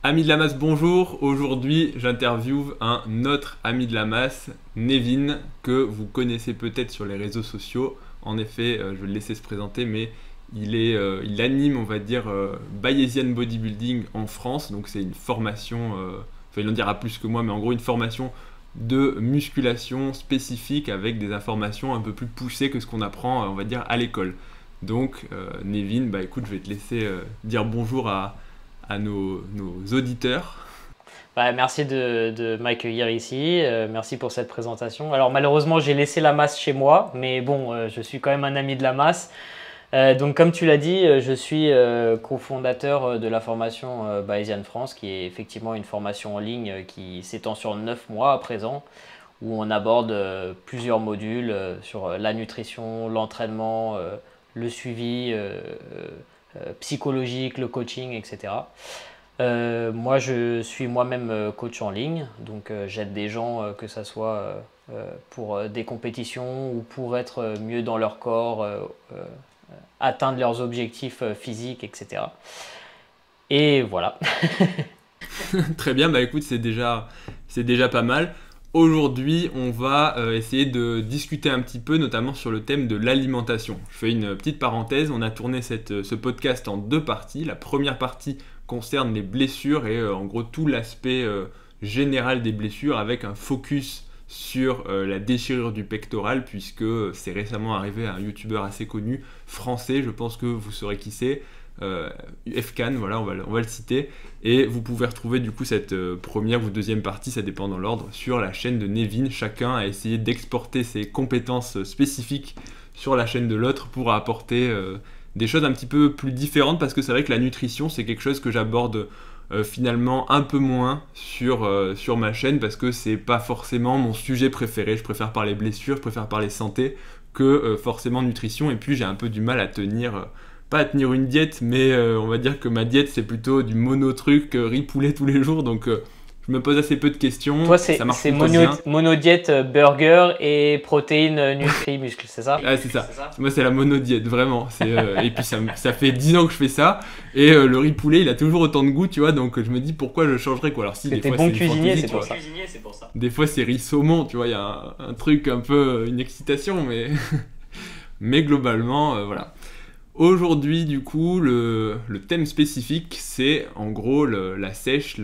Ami de la masse, bonjour. Aujourd'hui, j'interviewe un autre ami de la masse, Nevin, que vous connaissez peut-être sur les réseaux sociaux. En effet, je vais le laisser se présenter, mais il anime, on va dire, Bayesian Bodybuilding en France. Donc, c'est une formation, enfin, il en dira plus que moi, mais en gros, une formation de musculation spécifique avec des informations un peu plus poussées que ce qu'on apprend, on va dire, à l'école. Donc, Nevin, bah écoute, je vais te laisser dire bonjour à nos auditeurs. Merci de m'accueillir ici, merci pour cette présentation. Alors malheureusement j'ai laissé la masse chez moi, mais bon, je suis quand même un ami de la masse. Donc comme tu l'as dit, je suis cofondateur de la formation Bayesian France, qui est effectivement une formation en ligne qui s'étend sur 9 mois à présent, où on aborde plusieurs modules sur la nutrition, l'entraînement, le suivi psychologique, le coaching, etc. Moi, je suis moi-même coach en ligne, donc j'aide des gens, que ce soit pour des compétitions ou pour être mieux dans leur corps, atteindre leurs objectifs physiques, etc. Et voilà. Très bien, bah écoute, c'est déjà pas mal. Aujourd'hui, on va essayer de discuter un petit peu, notamment sur le thème de l'alimentation. Je fais une petite parenthèse, on a tourné ce podcast en deux parties. La première partie concerne les blessures et en gros tout l'aspect général des blessures avec un focus sur la déchirure du pectoral, puisque c'est récemment arrivé à un youtubeur assez connu, français, je pense que vous saurez qui c'est, Fcan, voilà, on va le citer. Et vous pouvez retrouver du coup cette première ou deuxième partie, ça dépend dans l'ordre, sur la chaîne de Nevin. Chacun a essayé d'exporter ses compétences spécifiques sur la chaîne de l'autre pour apporter des choses un petit peu plus différentes, parce que c'est vrai que la nutrition, c'est quelque chose que j'aborde finalement un peu moins sur ma chaîne, parce que c'est pas forcément mon sujet préféré. Je préfère parler blessures, je préfère parler santé que forcément nutrition, et puis j'ai un peu du mal à tenir... pas à tenir une diète, mais on va dire que ma diète c'est plutôt du mono-truc, riz poulet tous les jours, donc je me pose assez peu de questions. Toi, Ça marche c'est plutôt bien. monodiète burger et protéines nutri-muscle, c'est ça? Ah, c'est ça. Moi c'est la monodiète, vraiment. Et puis ça fait 10 ans que je fais ça, et le riz poulet il a toujours autant de goût, tu vois, donc je me dis pourquoi je changerais quoi. Alors si, des T'es fois bon c'est cuisinier, fantaisie, c'est pour ça. Des fois c'est riz saumon, tu vois, il y a un truc un peu, une excitation, mais, mais globalement, voilà. Aujourd'hui, du coup, le thème spécifique, c'est en gros la sèche,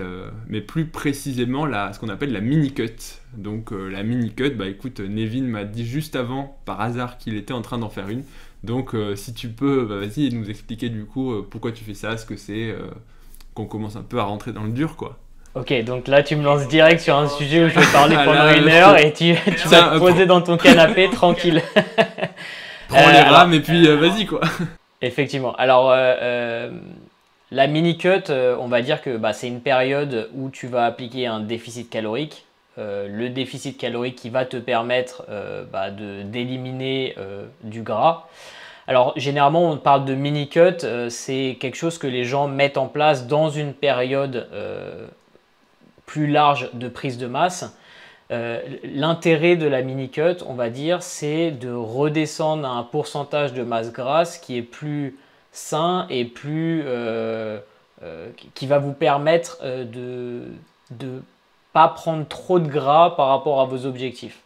mais plus précisément ce qu'on appelle la mini-cut. Donc la mini-cut, bah écoute, Nevin m'a dit juste avant, par hasard, qu'il était en train d'en faire une. Donc si tu peux, bah, vas-y, nous expliquer du coup pourquoi tu fais ça, ce que c'est, qu'on commence un peu à rentrer dans le dur, quoi. Ok, donc là tu me lances direct sur un sujet où je vais parler Ah pendant là, une heure et tu vas te poser dans ton canapé tranquille. Prends les Alors, rames et puis vas-y, quoi. effectivement. Alors, la mini-cut, on va dire que c'est une période où tu vas appliquer un déficit calorique. Le déficit calorique qui va te permettre d'éliminer du gras. Alors, généralement, on parle de mini-cut. C'est quelque chose que les gens mettent en place dans une période plus large de prise de masse. L'intérêt de la mini-cut, on va dire, c'est de redescendre à un pourcentage de masse grasse qui est plus sain et qui va vous permettre de ne pas prendre trop de gras par rapport à vos objectifs.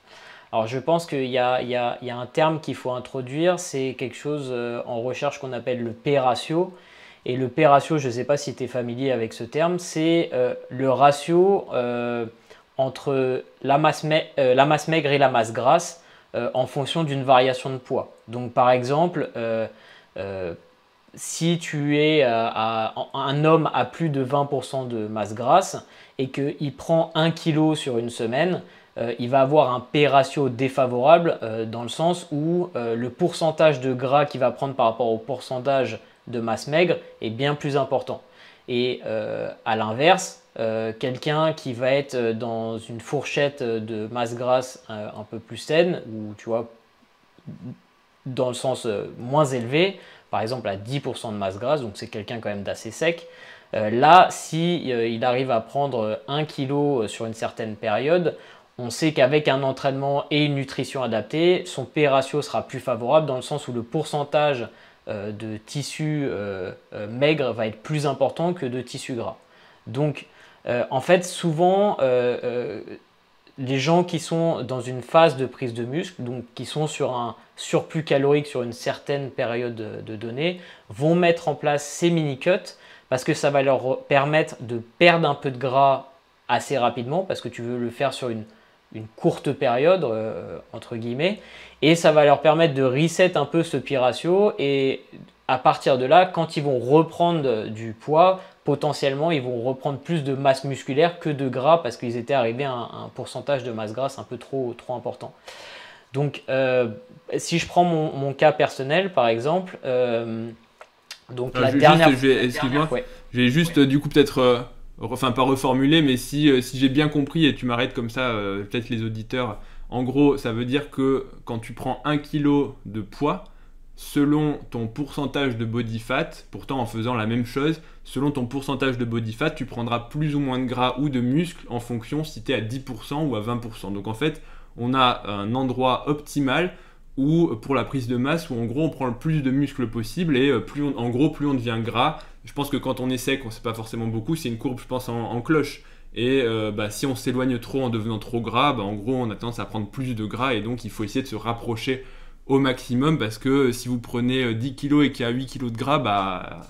Alors je pense qu'il y a un terme qu'il faut introduire, c'est quelque chose en recherche qu'on appelle le P-ratio. Et le P-ratio, je ne sais pas si tu es familier avec ce terme, c'est le ratio entre la masse maigre et la masse grasse en fonction d'une variation de poids. Donc par exemple, si tu es un homme à plus de 20% de masse grasse et qu'il prend 1 kg sur une semaine, il va avoir un P-ratio défavorable dans le sens où le pourcentage de gras qu'il va prendre par rapport au pourcentage de masse maigre est bien plus important. Et à l'inverse, quelqu'un qui va être dans une fourchette de masse grasse un peu plus saine, ou tu vois, dans le sens moins élevé, par exemple à 10% de masse grasse, donc c'est quelqu'un quand même d'assez sec, là, si il arrive à prendre 1 kg sur une certaine période, on sait qu'avec un entraînement et une nutrition adaptée, son P-ratio sera plus favorable dans le sens où le pourcentage de tissu maigre va être plus important que de tissu gras. Donc, en fait, souvent, les gens qui sont dans une phase de prise de muscle, donc qui sont sur un surplus calorique sur une certaine période de données, vont mettre en place ces mini-cuts parce que ça va leur permettre de perdre un peu de gras assez rapidement parce que tu veux le faire sur une courte période, entre guillemets, et ça va leur permettre de reset un peu ce Pi ratio et à partir de là, quand ils vont reprendre du poids, potentiellement ils vont reprendre plus de masse musculaire que de gras parce qu'ils étaient arrivés à un pourcentage de masse grasse un peu trop important. Donc si je prends mon cas personnel par exemple, donc la dernière... Excuse-moi, Ouais. je vais juste du coup peut-être, enfin pas reformuler, mais si j'ai bien compris et tu m'arrêtes comme ça, peut-être les auditeurs, en gros ça veut dire que quand tu prends 1 kg de poids, selon ton pourcentage de body fat, pourtant en faisant la même chose, selon ton pourcentage de body fat, tu prendras plus ou moins de gras ou de muscles en fonction si tu es à 10% ou à 20%. Donc en fait, on a un endroit optimal où, pour la prise de masse, où en gros on prend le plus de muscles possible et en gros plus on devient gras. Je pense que quand on est sec, on ne sait pas forcément beaucoup, c'est une courbe je pense en cloche. Et si on s'éloigne trop en devenant trop gras, en gros on a tendance à prendre plus de gras et donc il faut essayer de se rapprocher au maximum parce que si vous prenez 10 kg et qu'il y a 8 kg de gras,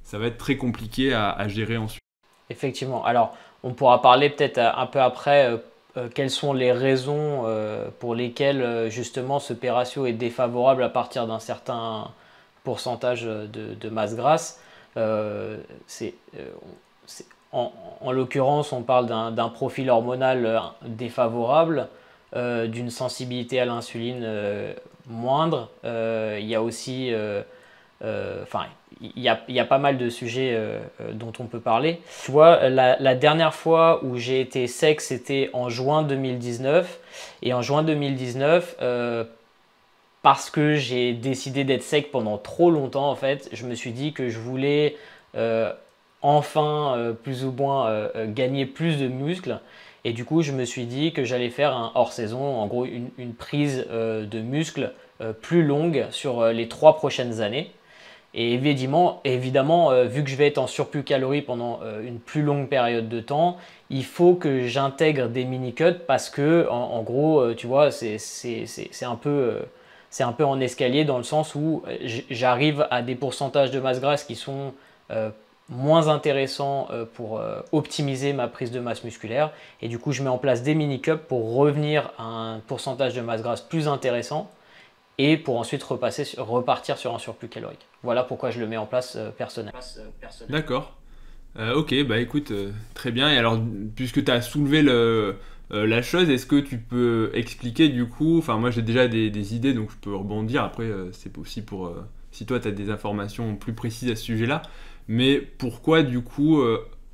ça va être très compliqué à gérer ensuite. Effectivement. Alors, on pourra parler peut-être un peu après quelles sont les raisons pour lesquelles justement ce P ratio est défavorable à partir d'un certain pourcentage de masse grasse. En l'occurrence, on parle d'un profil hormonal défavorable, d'une sensibilité à l'insuline moindre. Il y a aussi, il y a pas mal de sujets dont on peut parler. Tu vois, la dernière fois où j'ai été sec, c'était en juin 2019. Et en juin 2019, parce que j'ai décidé d'être sec pendant trop longtemps, en fait, je me suis dit que je voulais enfin, plus ou moins, gagner plus de muscles. Et du coup, je me suis dit que j'allais faire un hors-saison, en gros une prise de muscles plus longue sur les 3 prochaines années. Et évidemment, vu que je vais être en surplus calories pendant une plus longue période de temps, il faut que j'intègre des mini-cuts parce que, en gros, tu vois, c'est un peu en escalier dans le sens où j'arrive à des pourcentages de masse grasse qui sont moins intéressants pour optimiser ma prise de masse musculaire. Et du coup, je mets en place des mini-cuts pour revenir à un pourcentage de masse grasse plus intéressant et pour ensuite repartir sur un surplus calorique. Voilà pourquoi je le mets en place personnellement. D'accord. Ok, écoute, très bien. Et alors, puisque tu as soulevé la chose, est-ce que tu peux expliquer du coup, enfin moi j'ai déjà des idées donc je peux rebondir, après c'est aussi pour, si toi tu as des informations plus précises à ce sujet-là, mais pourquoi du coup,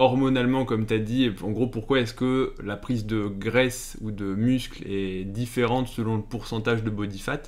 hormonalement comme tu as dit, en gros pourquoi est-ce que la prise de graisse ou de muscle est différente selon le pourcentage de body fat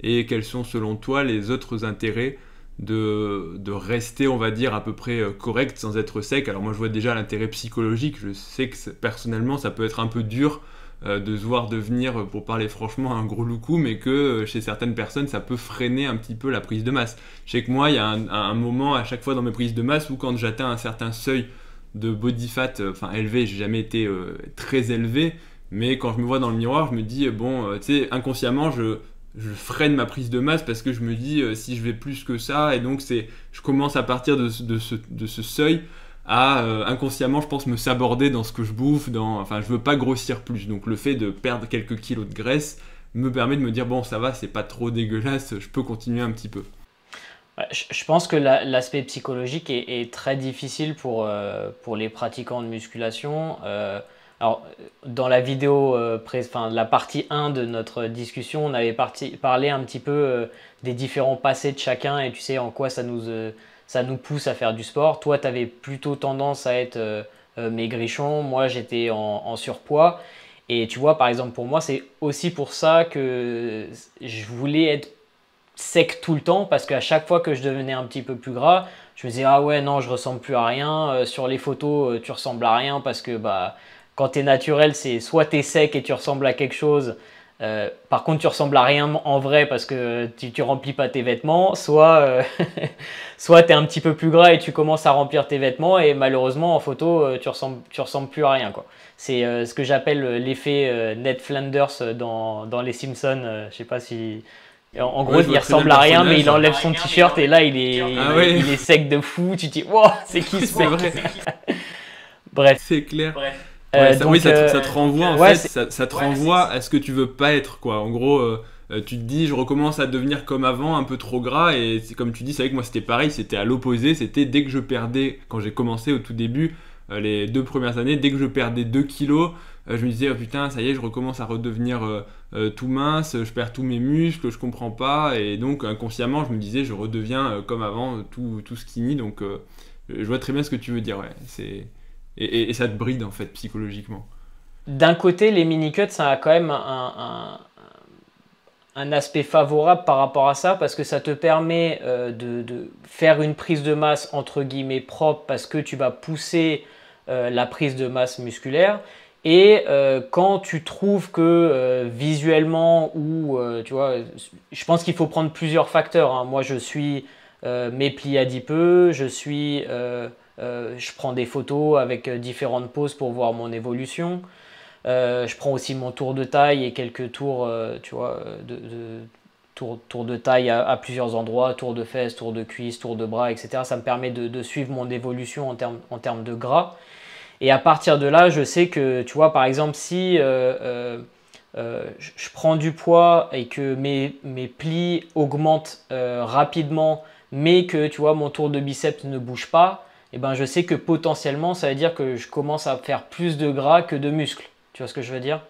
et quels sont selon toi les autres intérêts de rester, on va dire, à peu près correct sans être sec. Alors moi je vois déjà l'intérêt psychologique, je sais que personnellement ça peut être un peu dur de se voir devenir, pour parler franchement, un gros loucou, mais que chez certaines personnes ça peut freiner un petit peu la prise de masse. Je sais que moi il y a un moment à chaque fois dans mes prises de masse où quand j'atteins un certain seuil de body fat, élevé, j'ai jamais été très élevé, mais quand je me vois dans le miroir je me dis, tu sais, inconsciemment je freine ma prise de masse parce que je me dis si je vais plus que ça, et donc je commence à partir de ce seuil à inconsciemment je pense me saborder dans ce que je bouffe, je veux pas grossir plus, donc le fait de perdre quelques kilos de graisse me permet de me dire bon ça va, c'est pas trop dégueulasse, je peux continuer un petit peu. Ouais, je pense que l'aspect psychologique est très difficile pour les pratiquants de musculation. Alors, dans la vidéo, la partie 1 de notre discussion, on avait parlé un petit peu des différents passés de chacun et tu sais en quoi ça nous pousse à faire du sport. Toi, tu avais plutôt tendance à être maigrichon, moi j'étais en surpoids. Et tu vois, par exemple, pour moi, c'est aussi pour ça que je voulais être sec tout le temps parce qu'à chaque fois que je devenais un petit peu plus gras, je me disais ah ouais non je ressemble plus à rien. Sur les photos tu ressembles à rien parce que quand tu es naturel c'est soit tu es sec et tu ressembles à quelque chose Par contre, tu ressembles à rien en vrai parce que tu remplis pas tes vêtements, soit, soit tu es un petit peu plus gras et tu commences à remplir tes vêtements et malheureusement en photo, tu ressembles plus à rien, quoi. C'est ce que j'appelle l'effet Ned Flanders dans Les Simpsons. Je sais pas si... En gros, Ouais, je il vois très bien ressemble le à rien, mais personnage. il enlève son t-shirt et là, Ah ouais, il est sec de fou. Tu te dis, wow, c'est qui ce c'est mec? vrai, Bref. c'est clair. Ouais, oui, Donc, ça te renvoie en ouais, fait, ça te renvoie à ce que tu veux pas être, quoi. En gros, tu te dis, je recommence à devenir comme avant, un peu trop gras, et c'est comme tu dis, c'est vrai que moi c'était pareil, c'était à l'opposé, c'était dès que je perdais, quand j'ai commencé au tout début, les 2 premières années, dès que je perdais 2 kilos, je me disais, oh putain, ça y est, je recommence à redevenir tout mince, je perds tous mes muscles, je comprends pas, et donc inconsciemment, je me disais, je redeviens comme avant, tout skinny, donc je vois très bien ce que tu veux dire, ouais, c'est... Et ça te bride en fait psychologiquement. d'un côté, les mini-cuts, ça a quand même un aspect favorable par rapport à ça parce que ça te permet de faire une prise de masse entre guillemets propre parce que tu vas pousser la prise de masse musculaire. Et quand tu trouves que visuellement ou tu vois, je pense qu'il faut prendre plusieurs facteurs, hein. Moi, je suis mes plis adipeux, je prends des photos avec différentes poses pour voir mon évolution. Je prends aussi mon tour de taille et quelques tours, tu vois, tour de taille à plusieurs endroits, tour de fesses, tour de cuisses, tour de bras, etc. Ça me permet de suivre mon évolution en termes de gras. Et à partir de là, je sais que, tu vois, par exemple, si je prends du poids et que mes plis augmentent rapidement, mais que, tu vois, mon tour de biceps ne bouge pas, et ben, je sais que potentiellement, ça veut dire que je commence à faire plus de gras que de muscles. Tu vois ce que je veux dire?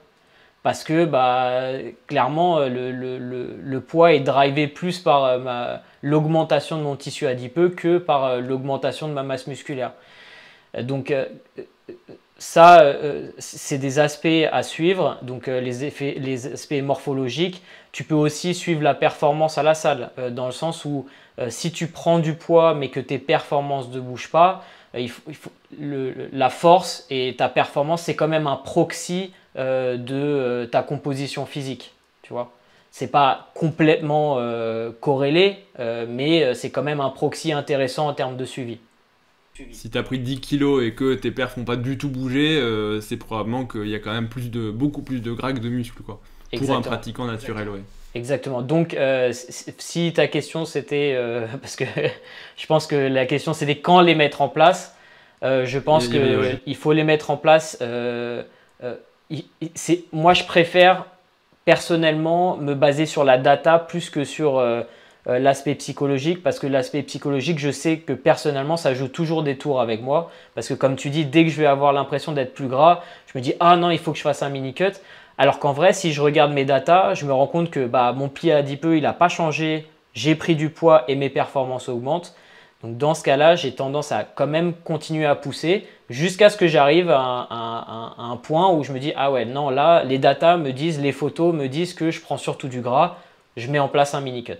Parce que bah, clairement, le poids est drivé plus par l'augmentation de mon tissu adipeux que par l'augmentation de ma masse musculaire. Donc ça, c'est des aspects à suivre. Donc les aspects morphologiques. Tu peux aussi suivre la performance à la salle, dans le sens où si tu prends du poids mais que tes performances ne bougent pas, la force et ta performance, c'est quand même un proxy de ta composition physique. Tu vois, c'est pas complètement corrélé, mais c'est quand même un proxy intéressant en termes de suivi. Si t'as pris 10 kilos et que tes perfs n'ont pas du tout bougé, c'est probablement qu'il y a quand même beaucoup plus de gras que de muscles, quoi. Pour un Exactement. pratiquant naturel, ouais. Exactement. Donc, si ta question c'était, parce que je pense que la question c'était quand les mettre en place, je pense Ouais. qu'il faut les mettre en place. Moi, je préfère personnellement me baser sur la data plus que sur l'aspect psychologique, parce que l'aspect psychologique, je sais que personnellement, ça joue toujours des tours avec moi, parce que comme tu dis, dès que je vais avoir l'impression d'être plus gras, je me dis, ah non, il faut que je fasse un mini-cut. Alors qu'en vrai, si je regarde mes datas, je me rends compte que bah, mon pli adipeux, il n'a pas changé, j'ai pris du poids et mes performances augmentent. Donc dans ce cas-là, j'ai tendance à quand même continuer à pousser jusqu'à ce que j'arrive à un point où je me dis, ah ouais, non, là, les datas me disent, les photos me disent que je prends surtout du gras, je mets en place un mini-cut.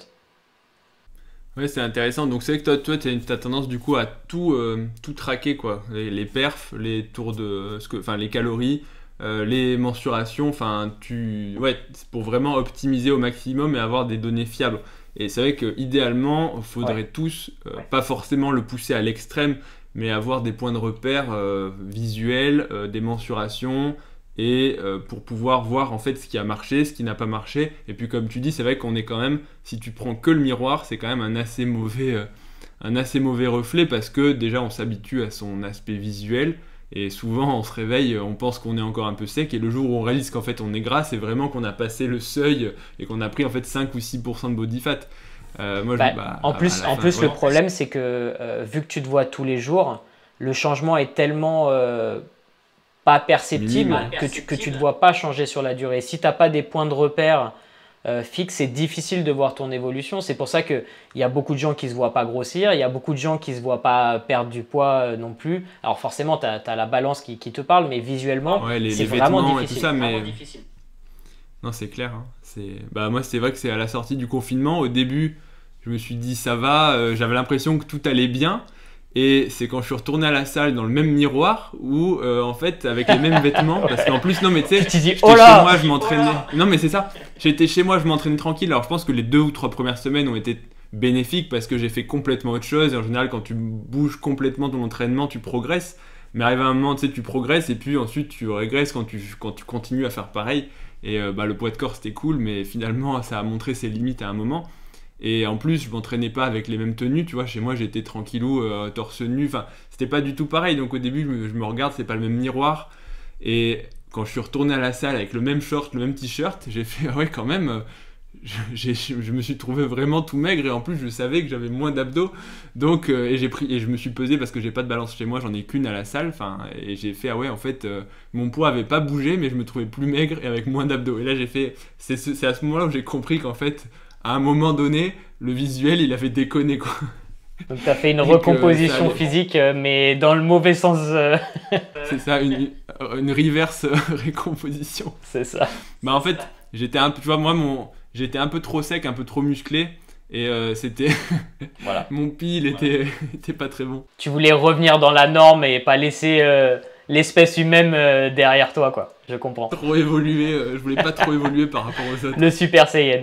Ouais, c'est intéressant. Donc c'est vrai que toi t'as tendance du coup à tout traquer, quoi. Les perfs, les tours enfin les calories, les mensurations. Enfin, ouais, c'est pour vraiment optimiser au maximum et avoir des données fiables. Et c'est vrai que idéalement, il faudrait Ouais. tous, pas forcément le pousser à l'extrême, mais avoir des points de repère visuels, des mensurations, et pour pouvoir voir en fait ce qui a marché, ce qui n'a pas marché. Et puis comme tu dis, c'est vrai qu'on est quand même, si tu prends que le miroir, c'est quand même un assez mauvais reflet parce que déjà on s'habitue à son aspect visuel et souvent on se réveille, on pense qu'on est encore un peu sec et le jour où on réalise qu'en fait on est gras, c'est vraiment qu'on a passé le seuil et qu'on a pris en fait 5 ou 6% de body fat. Moi, Bah, en à plus, la en fin, plus ouais. le problème, c'est que vu que tu te vois tous les jours, le changement est tellement pas Minime, perceptible ouais. que tu ne te vois pas changer sur la durée. Si tu n'as pas des points de repère fixes, c'est difficile de voir ton évolution. C'est pour ça qu'il y a beaucoup de gens qui ne se voient pas grossir, il y a beaucoup de gens qui ne se voient pas perdre du poids non plus. Alors forcément, tu as la balance qui te parle, mais visuellement, Ouais, c'est les vraiment vêtements et tout difficile. ça, mais non, c'est clair, hein. Moi, c'est vrai que c'est à la sortie du confinement. Au début, je me suis dit ça va, j'avais l'impression que tout allait bien. Et c'est quand je suis retourné à la salle dans le même miroir où, en fait, avec les mêmes vêtements, parce qu'en plus, non, mais tu sais, Tu te dis, j'étais oh chez là, moi, je m'entraînais. Non, mais c'est ça. J'étais chez moi, je m'entraînais tranquille. Alors, je pense que les 2 ou 3 premières semaines ont été bénéfiques parce que j'ai fait complètement autre chose. Et en général, quand tu bouges complètement ton entraînement, tu progresses. Mais arrive à un moment, tu sais, tu progresses et puis ensuite tu régresses quand tu continues à faire pareil. Et le poids de corps, c'était cool, mais finalement, ça a montré ses limites à un moment. Et en plus, je m'entraînais pas avec les mêmes tenues, tu vois. Chez moi, j'étais tranquillou, torse nu. Enfin, c'était pas du tout pareil. Donc au début, je me regarde, c'est pas le même miroir. Et quand je suis retourné à la salle avec le même short, le même t-shirt, j'ai fait ah ouais, quand même. Je me suis trouvé vraiment tout maigre et en plus, je savais que j'avais moins d'abdos. Donc et je me suis pesé parce que j'ai pas de balance chez moi, j'en ai qu'une à la salle. Enfin, et j'ai fait ah ouais, en fait, mon poids avait pas bougé, mais je me trouvais plus maigre et avec moins d'abdos. Et là, j'ai fait c'est à ce moment-là où j'ai compris qu'en fait à un moment donné, le visuel, il avait déconné, quoi. donc tu as fait une Et que recomposition physique, mais dans le mauvais sens. c'est ça, une reverse récomposition. C'est ça. Bah en fait, j'étais un peu, tu vois, j'étais un peu trop sec, un peu trop musclé, et c'était, Voilà. mon pile était pas très bon. Tu voulais revenir dans la norme et pas laisser l'espèce humaine derrière toi, quoi. Je comprends. Trop évolué, je voulais pas trop évoluer par rapport aux autres. Le Super Saiyan.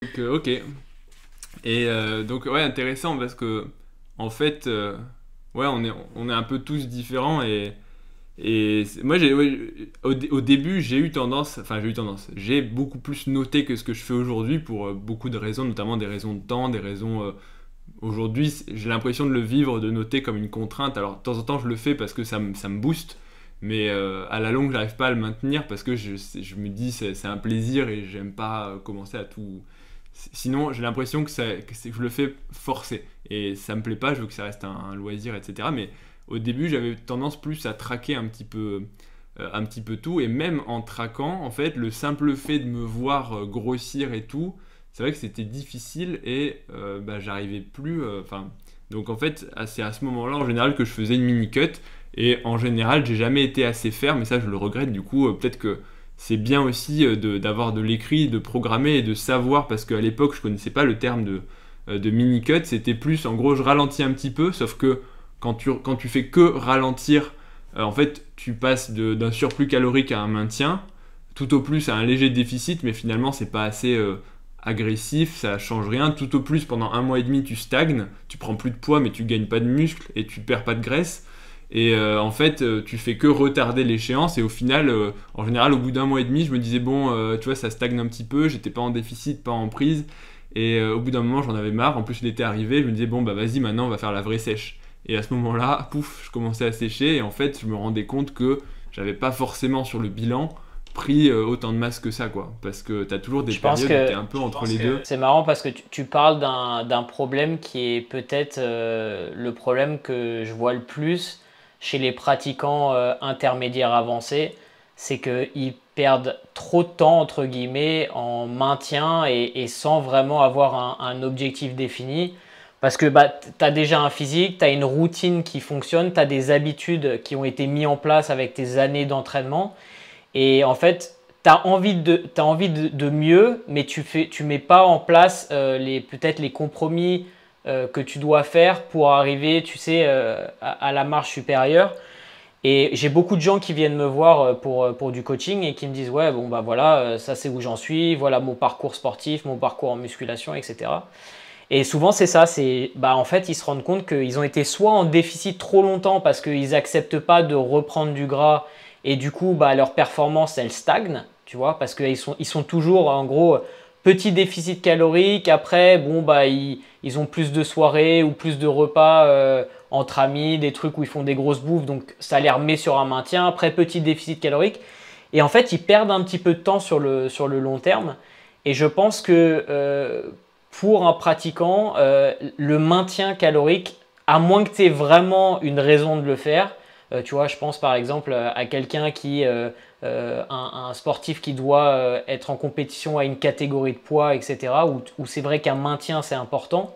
Donc, ok. Et donc ouais, intéressant parce que en fait, ouais, on est un peu tous différents moi au début j'ai beaucoup plus noté que ce que je fais aujourd'hui pour beaucoup de raisons, notamment des raisons de temps, des raisons aujourd'hui j'ai l'impression de le vivre, de noter comme une contrainte. Alors de temps en temps je le fais parce que ça me booste, mais à la longue j'arrive pas à le maintenir parce que je me dis c'est un plaisir et j'aime pas commencer à tout. Sinon, j'ai l'impression que je le fais forcer. Et ça me plaît pas, je veux que ça reste un loisir, etc. Mais au début, j'avais tendance plus à traquer un petit peu tout. Et même en traquant, en fait, le simple fait de me voir grossir et tout, c'est vrai que c'était difficile et j'arrivais plus. Donc en fait, c'est à ce moment-là, en général, que je faisais une mini-cut. Et en général, j'ai jamais été assez ferme. Et ça, je le regrette. Du coup, peut-être que c'est bien aussi d'avoir de l'écrit, de programmer et de savoir, parce qu'à l'époque je connaissais pas le terme de mini-cut, c'était plus en gros je ralentis un petit peu, sauf que quand tu fais que ralentir, en fait tu passes d'un surplus calorique à un maintien, tout au plus à un léger déficit, mais finalement c'est pas assez agressif, ça change rien, tout au plus pendant 1 mois et demi tu stagnes, tu prends plus de poids mais tu gagnes pas de muscle et tu perds pas de graisse. Et en fait, tu fais que retarder l'échéance et au final, en général, au bout d'1 mois et demi, je me disais bon, tu vois, ça stagne un petit peu, j'étais pas en déficit, pas en prise. Et au bout d'un moment, j'en avais marre. En plus, l'été arrivé, je me disais bon, bah vas-y, maintenant, on va faire la vraie sèche. Et à ce moment-là, pouf, je commençais à sécher et en fait, je me rendais compte que j'avais pas forcément sur le bilan pris autant de masse que ça, quoi. Parce que t'as toujours des périodes où t'es un peu entre les deux. C'est marrant parce que tu parles d'un problème qui est peut-être le problème que je vois le plus chez les pratiquants intermédiaires avancés, c'est qu'ils perdent trop de temps, entre guillemets, en maintien et sans vraiment avoir un objectif défini. Parce que tu as déjà un physique, tu as une routine qui fonctionne, tu as des habitudes qui ont été mises en place avec tes années d'entraînement. Et en fait, tu as envie de mieux, mais tu mets pas en place peut-être les compromis que tu dois faire pour arriver, tu sais, à la marche supérieure. Et j'ai beaucoup de gens qui viennent me voir pour du coaching et qui me disent ouais, bon bah voilà, ça c'est où j'en suis, voilà mon parcours sportif, mon parcours en musculation, etc. Et souvent c'est ça, en fait ils se rendent compte qu'ils ont été soit en déficit trop longtemps parce qu'ils n'acceptent pas de reprendre du gras et du coup leur performance elle stagne, tu vois, parce qu'ils sont toujours en gros petit déficit calorique. Après ils ont plus de soirées ou plus de repas entre amis, des trucs où ils font des grosses bouffes, donc ça les remet sur un maintien. Après petit déficit calorique et en fait ils perdent un petit peu de temps sur le long terme. Et je pense que pour un pratiquant, le maintien calorique, à moins que tu aies vraiment une raison de le faire, tu vois, je pense par exemple à quelqu'un un sportif qui doit être en compétition à une catégorie de poids, etc., où c'est vrai qu'un maintien c'est important.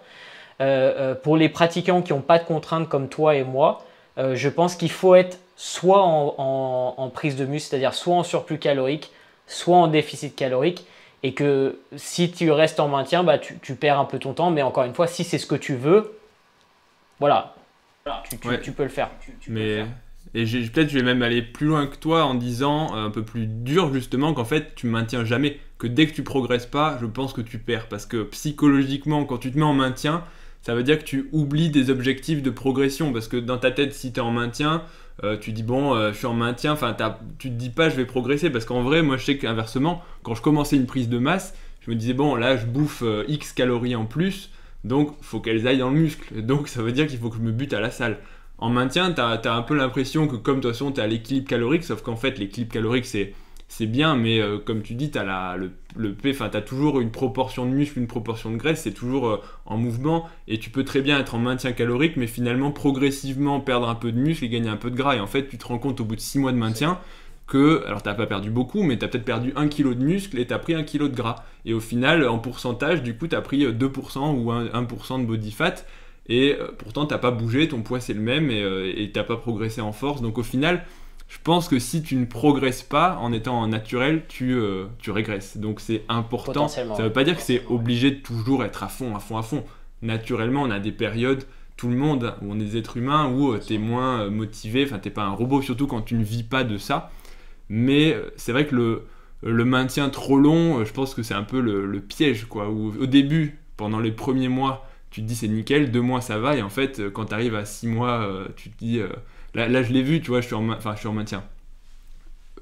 Pour les pratiquants qui n'ont pas de contraintes comme toi et moi, je pense qu'il faut être soit en prise de muscle, c'est-à-dire soit en surplus calorique, soit en déficit calorique. et que si tu restes en maintien, bah, tu perds un peu ton temps. Mais encore une fois, si c'est ce que tu veux, voilà, Ouais. tu peux le faire. Mais et peut-être je vais même aller plus loin que toi en disant un peu plus dur justement qu'en fait tu maintiens jamais, que dès que tu progresses pas, je pense que tu perds parce que psychologiquement quand tu te mets en maintien, ça veut dire que tu oublies des objectifs de progression parce que dans ta tête si tu es en maintien, tu dis bon je suis en maintien, enfin tu te dis pas je vais progresser parce qu'en vrai moi je sais qu'inversement quand je commençais une prise de masse, je me disais bon là je bouffe X calories en plus donc faut qu'elles aillent dans le muscle donc ça veut dire qu'il faut que je me bute à la salle. En maintien, tu as un peu l'impression que comme de toute façon tu as l'équilibre calorique, sauf qu'en fait l'équilibre calorique c'est bien, mais comme tu dis, tu as enfin, t'as toujours une proportion de muscle, une proportion de graisse, c'est toujours en mouvement, et tu peux très bien être en maintien calorique, mais finalement progressivement perdre un peu de muscle et gagner un peu de gras. Et en fait, tu te rends compte au bout de 6 mois de maintien que, alors t'as pas perdu beaucoup, mais tu as peut-être perdu 1 kg de muscle et tu as pris 1 kg de gras. Et au final, en pourcentage, du coup, tu as pris 2% ou 1% de body fat, et pourtant t'as pas bougé, ton poids c'est le même et t'as pas progressé en force. Donc au final, je pense que si tu ne progresses pas en étant naturel, tu régresses. Donc c'est important. Potentiellement. Ça veut pas dire que c'est obligé de toujours être à fond, à fond, à fond. Naturellement, on a des périodes, tout le monde, où on est des êtres humains, où t'es moins motivé, enfin t'es pas un robot, surtout quand tu ne vis pas de ça. Mais c'est vrai que le maintien trop long, je pense que c'est un peu le piège, quoi. Où, au début, pendant les premiers mois, tu te dis c'est nickel, 2 mois ça va, et en fait, quand tu arrives à 6 mois, tu te dis. Là, je l'ai vu, tu vois, je suis en maintien.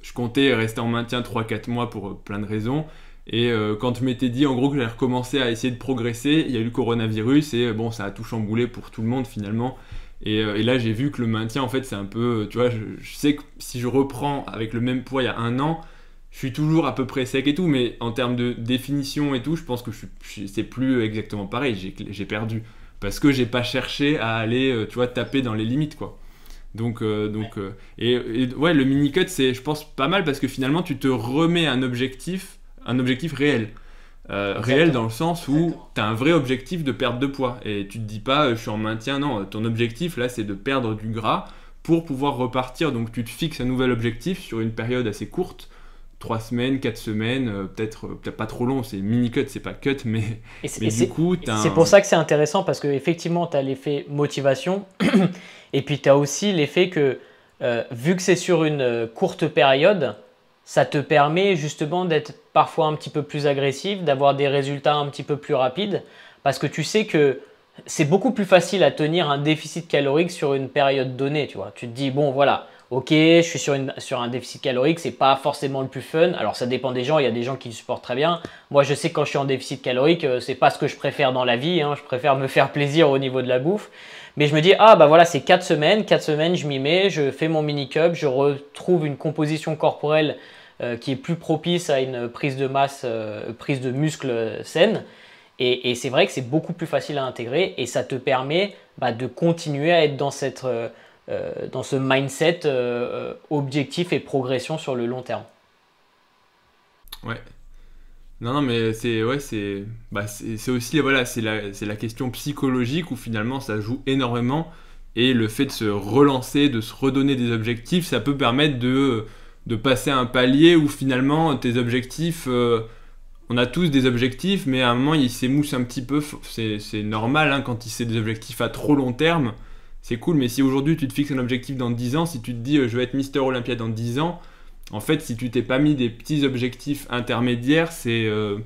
Je comptais rester en maintien 3-4 mois pour plein de raisons. Et quand je m'étais dit en gros que j'allais recommencer à essayer de progresser, il y a eu le coronavirus et bon, ça a tout chamboulé pour tout le monde finalement. Et là, j'ai vu que le maintien, en fait, c'est un peu. Tu vois, je sais que si je reprends avec le même poids il y a un an, je suis toujours à peu près sec et tout, mais en termes de définition et tout, je pense que c'est plus exactement pareil. J'ai perdu. Parce que j'ai pas cherché à aller, tu vois, taper dans les limites, quoi. Ouais, le mini-cut, c'est, je pense, pas mal parce que finalement, tu te remets un objectif réel. Réel dans le sens où tu as un vrai objectif de perte de poids. Et tu te dis pas, je suis en maintien, non, ton objectif là, c'est de perdre du gras pour pouvoir repartir. Donc tu te fixes un nouvel objectif sur une période assez courte. 3 semaines, 4 semaines, peut-être pas trop long, c'est mini-cut, c'est pas cut, mais du coup, c'est pour ça que c'est intéressant parce qu'effectivement, tu as l'effet motivation et puis tu as aussi l'effet que, vu que c'est sur une courte période, ça te permet justement d'être parfois un petit peu plus agressif, d'avoir des résultats un petit peu plus rapides parce que tu sais que c'est beaucoup plus facile à tenir un déficit calorique sur une période donnée, tu vois. Tu te dis, bon, voilà, ok, je suis sur un déficit calorique, c'est pas forcément le plus fun. Alors, ça dépend des gens, il y a des gens qui le supportent très bien. Moi, je sais que quand je suis en déficit calorique, c'est pas ce que je préfère dans la vie, hein. Je préfère me faire plaisir au niveau de la bouffe. Mais je me dis, ah bah voilà, c'est 4 semaines, 4 semaines, je m'y mets, je fais mon mini-cup, je retrouve une composition corporelle qui est plus propice à une prise de masse, prise de muscle saine. Et c'est vrai que c'est beaucoup plus facile à intégrer et ça te permet de continuer à être dans ce mindset objectif et progression sur le long terme. ouais. Non, non, mais c'est aussi voilà, c'est la question psychologique où finalement ça joue énormément et le fait de se relancer, de se redonner des objectifs, ça peut permettre de passer un palier où finalement tes objectifs, on a tous des objectifs, mais à un moment ils s'émoussent un petit peu, c'est normal hein, quand c'est des objectifs à trop long terme, c'est cool, mais si aujourd'hui tu te fixes un objectif dans 10 ans, si tu te dis je vais être Mister Olympia dans 10 ans, en fait, si tu t'es pas mis des petits objectifs intermédiaires, difficile.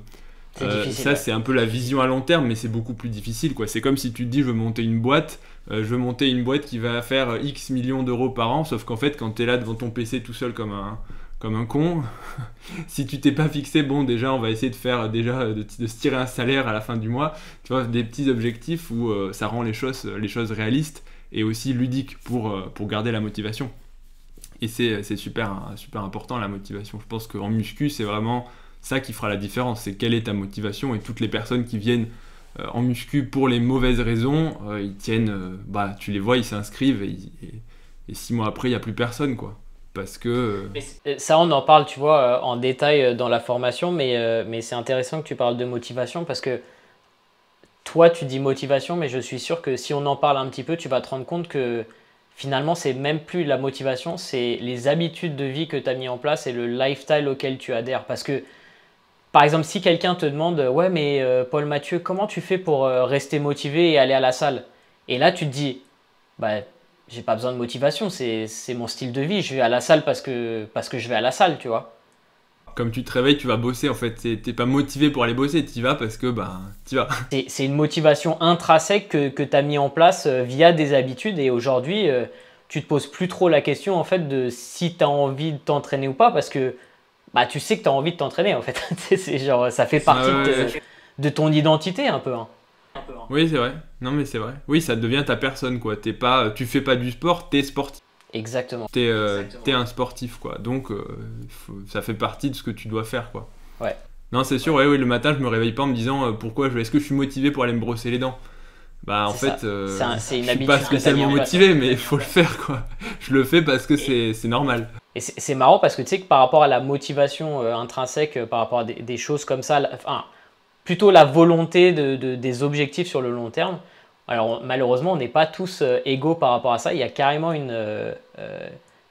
ça, c'est un peu la vision à long terme, mais c'est beaucoup plus difficile, quoi. C'est comme si tu te dis, je veux monter une boîte, qui va faire X millions d'euros par an, sauf qu'en fait, quand tu es là devant ton PC tout seul comme un con, si tu t'es pas fixé, bon, déjà, on va essayer de se tirer un salaire à la fin du mois, tu vois, des petits objectifs où ça rend les choses réalistes et aussi ludiques pour garder la motivation. Et c'est super, super important la motivation. Je pense qu'en muscu, c'est vraiment ça qui fera la différence. C'est quelle est ta motivation. Et toutes les personnes qui viennent en muscu pour les mauvaises raisons, ils tiennent, tu les vois, ils s'inscrivent et 6 mois après, il n'y a plus personne, quoi. Parce que... Ça, on en parle, tu vois, en détail dans la formation, mais c'est intéressant que tu parles de motivation parce que toi, tu dis motivation, mais je suis sûr que si on en parle un petit peu, tu vas te rendre compte que finalement, c'est même plus la motivation, c'est les habitudes de vie que tu as mis en place et le lifestyle auquel tu adhères. Parce que par exemple, si quelqu'un te demande, ouais, mais Paul Mathieu, comment tu fais pour rester motivé et aller à la salle? Et là, tu te dis, bah, j'ai pas besoin de motivation, c'est mon style de vie. Je vais à la salle parce que je vais à la salle, tu vois. Comme tu te réveilles, tu vas bosser en fait. T'es pas motivé pour aller bosser, tu y vas parce que bah tu vas. C'est une motivation intrinsèque que tu as mis en place via des habitudes et aujourd'hui, tu te poses plus trop la question en fait de si tu as envie de t'entraîner ou pas parce que bah, tu sais que tu as envie de t'entraîner en fait. C'est genre, ça fait partie de ton identité un peu, hein. Oui, c'est vrai. Non, mais c'est vrai. Oui, ça devient ta personne, quoi. Tu fais pas du sport, t'es sportif. Exactement. T'es un sportif, quoi. Donc, ça fait partie de ce que tu dois faire, quoi. Ouais. Non, c'est sûr, ouais, le matin, je me réveille pas en me disant est-ce que je suis motivé pour aller me brosser les dents? Bah, en fait, c'est une je suis habitude pas que t'as spécialement mis en place. motivé, mais il faut le faire, quoi. Je le fais parce que c'est normal. Et c'est marrant parce que tu sais que par rapport à la motivation intrinsèque, par rapport à des choses comme ça, enfin, plutôt la volonté des objectifs sur le long terme. Alors malheureusement, on n'est pas tous égaux par rapport à ça. Il y a carrément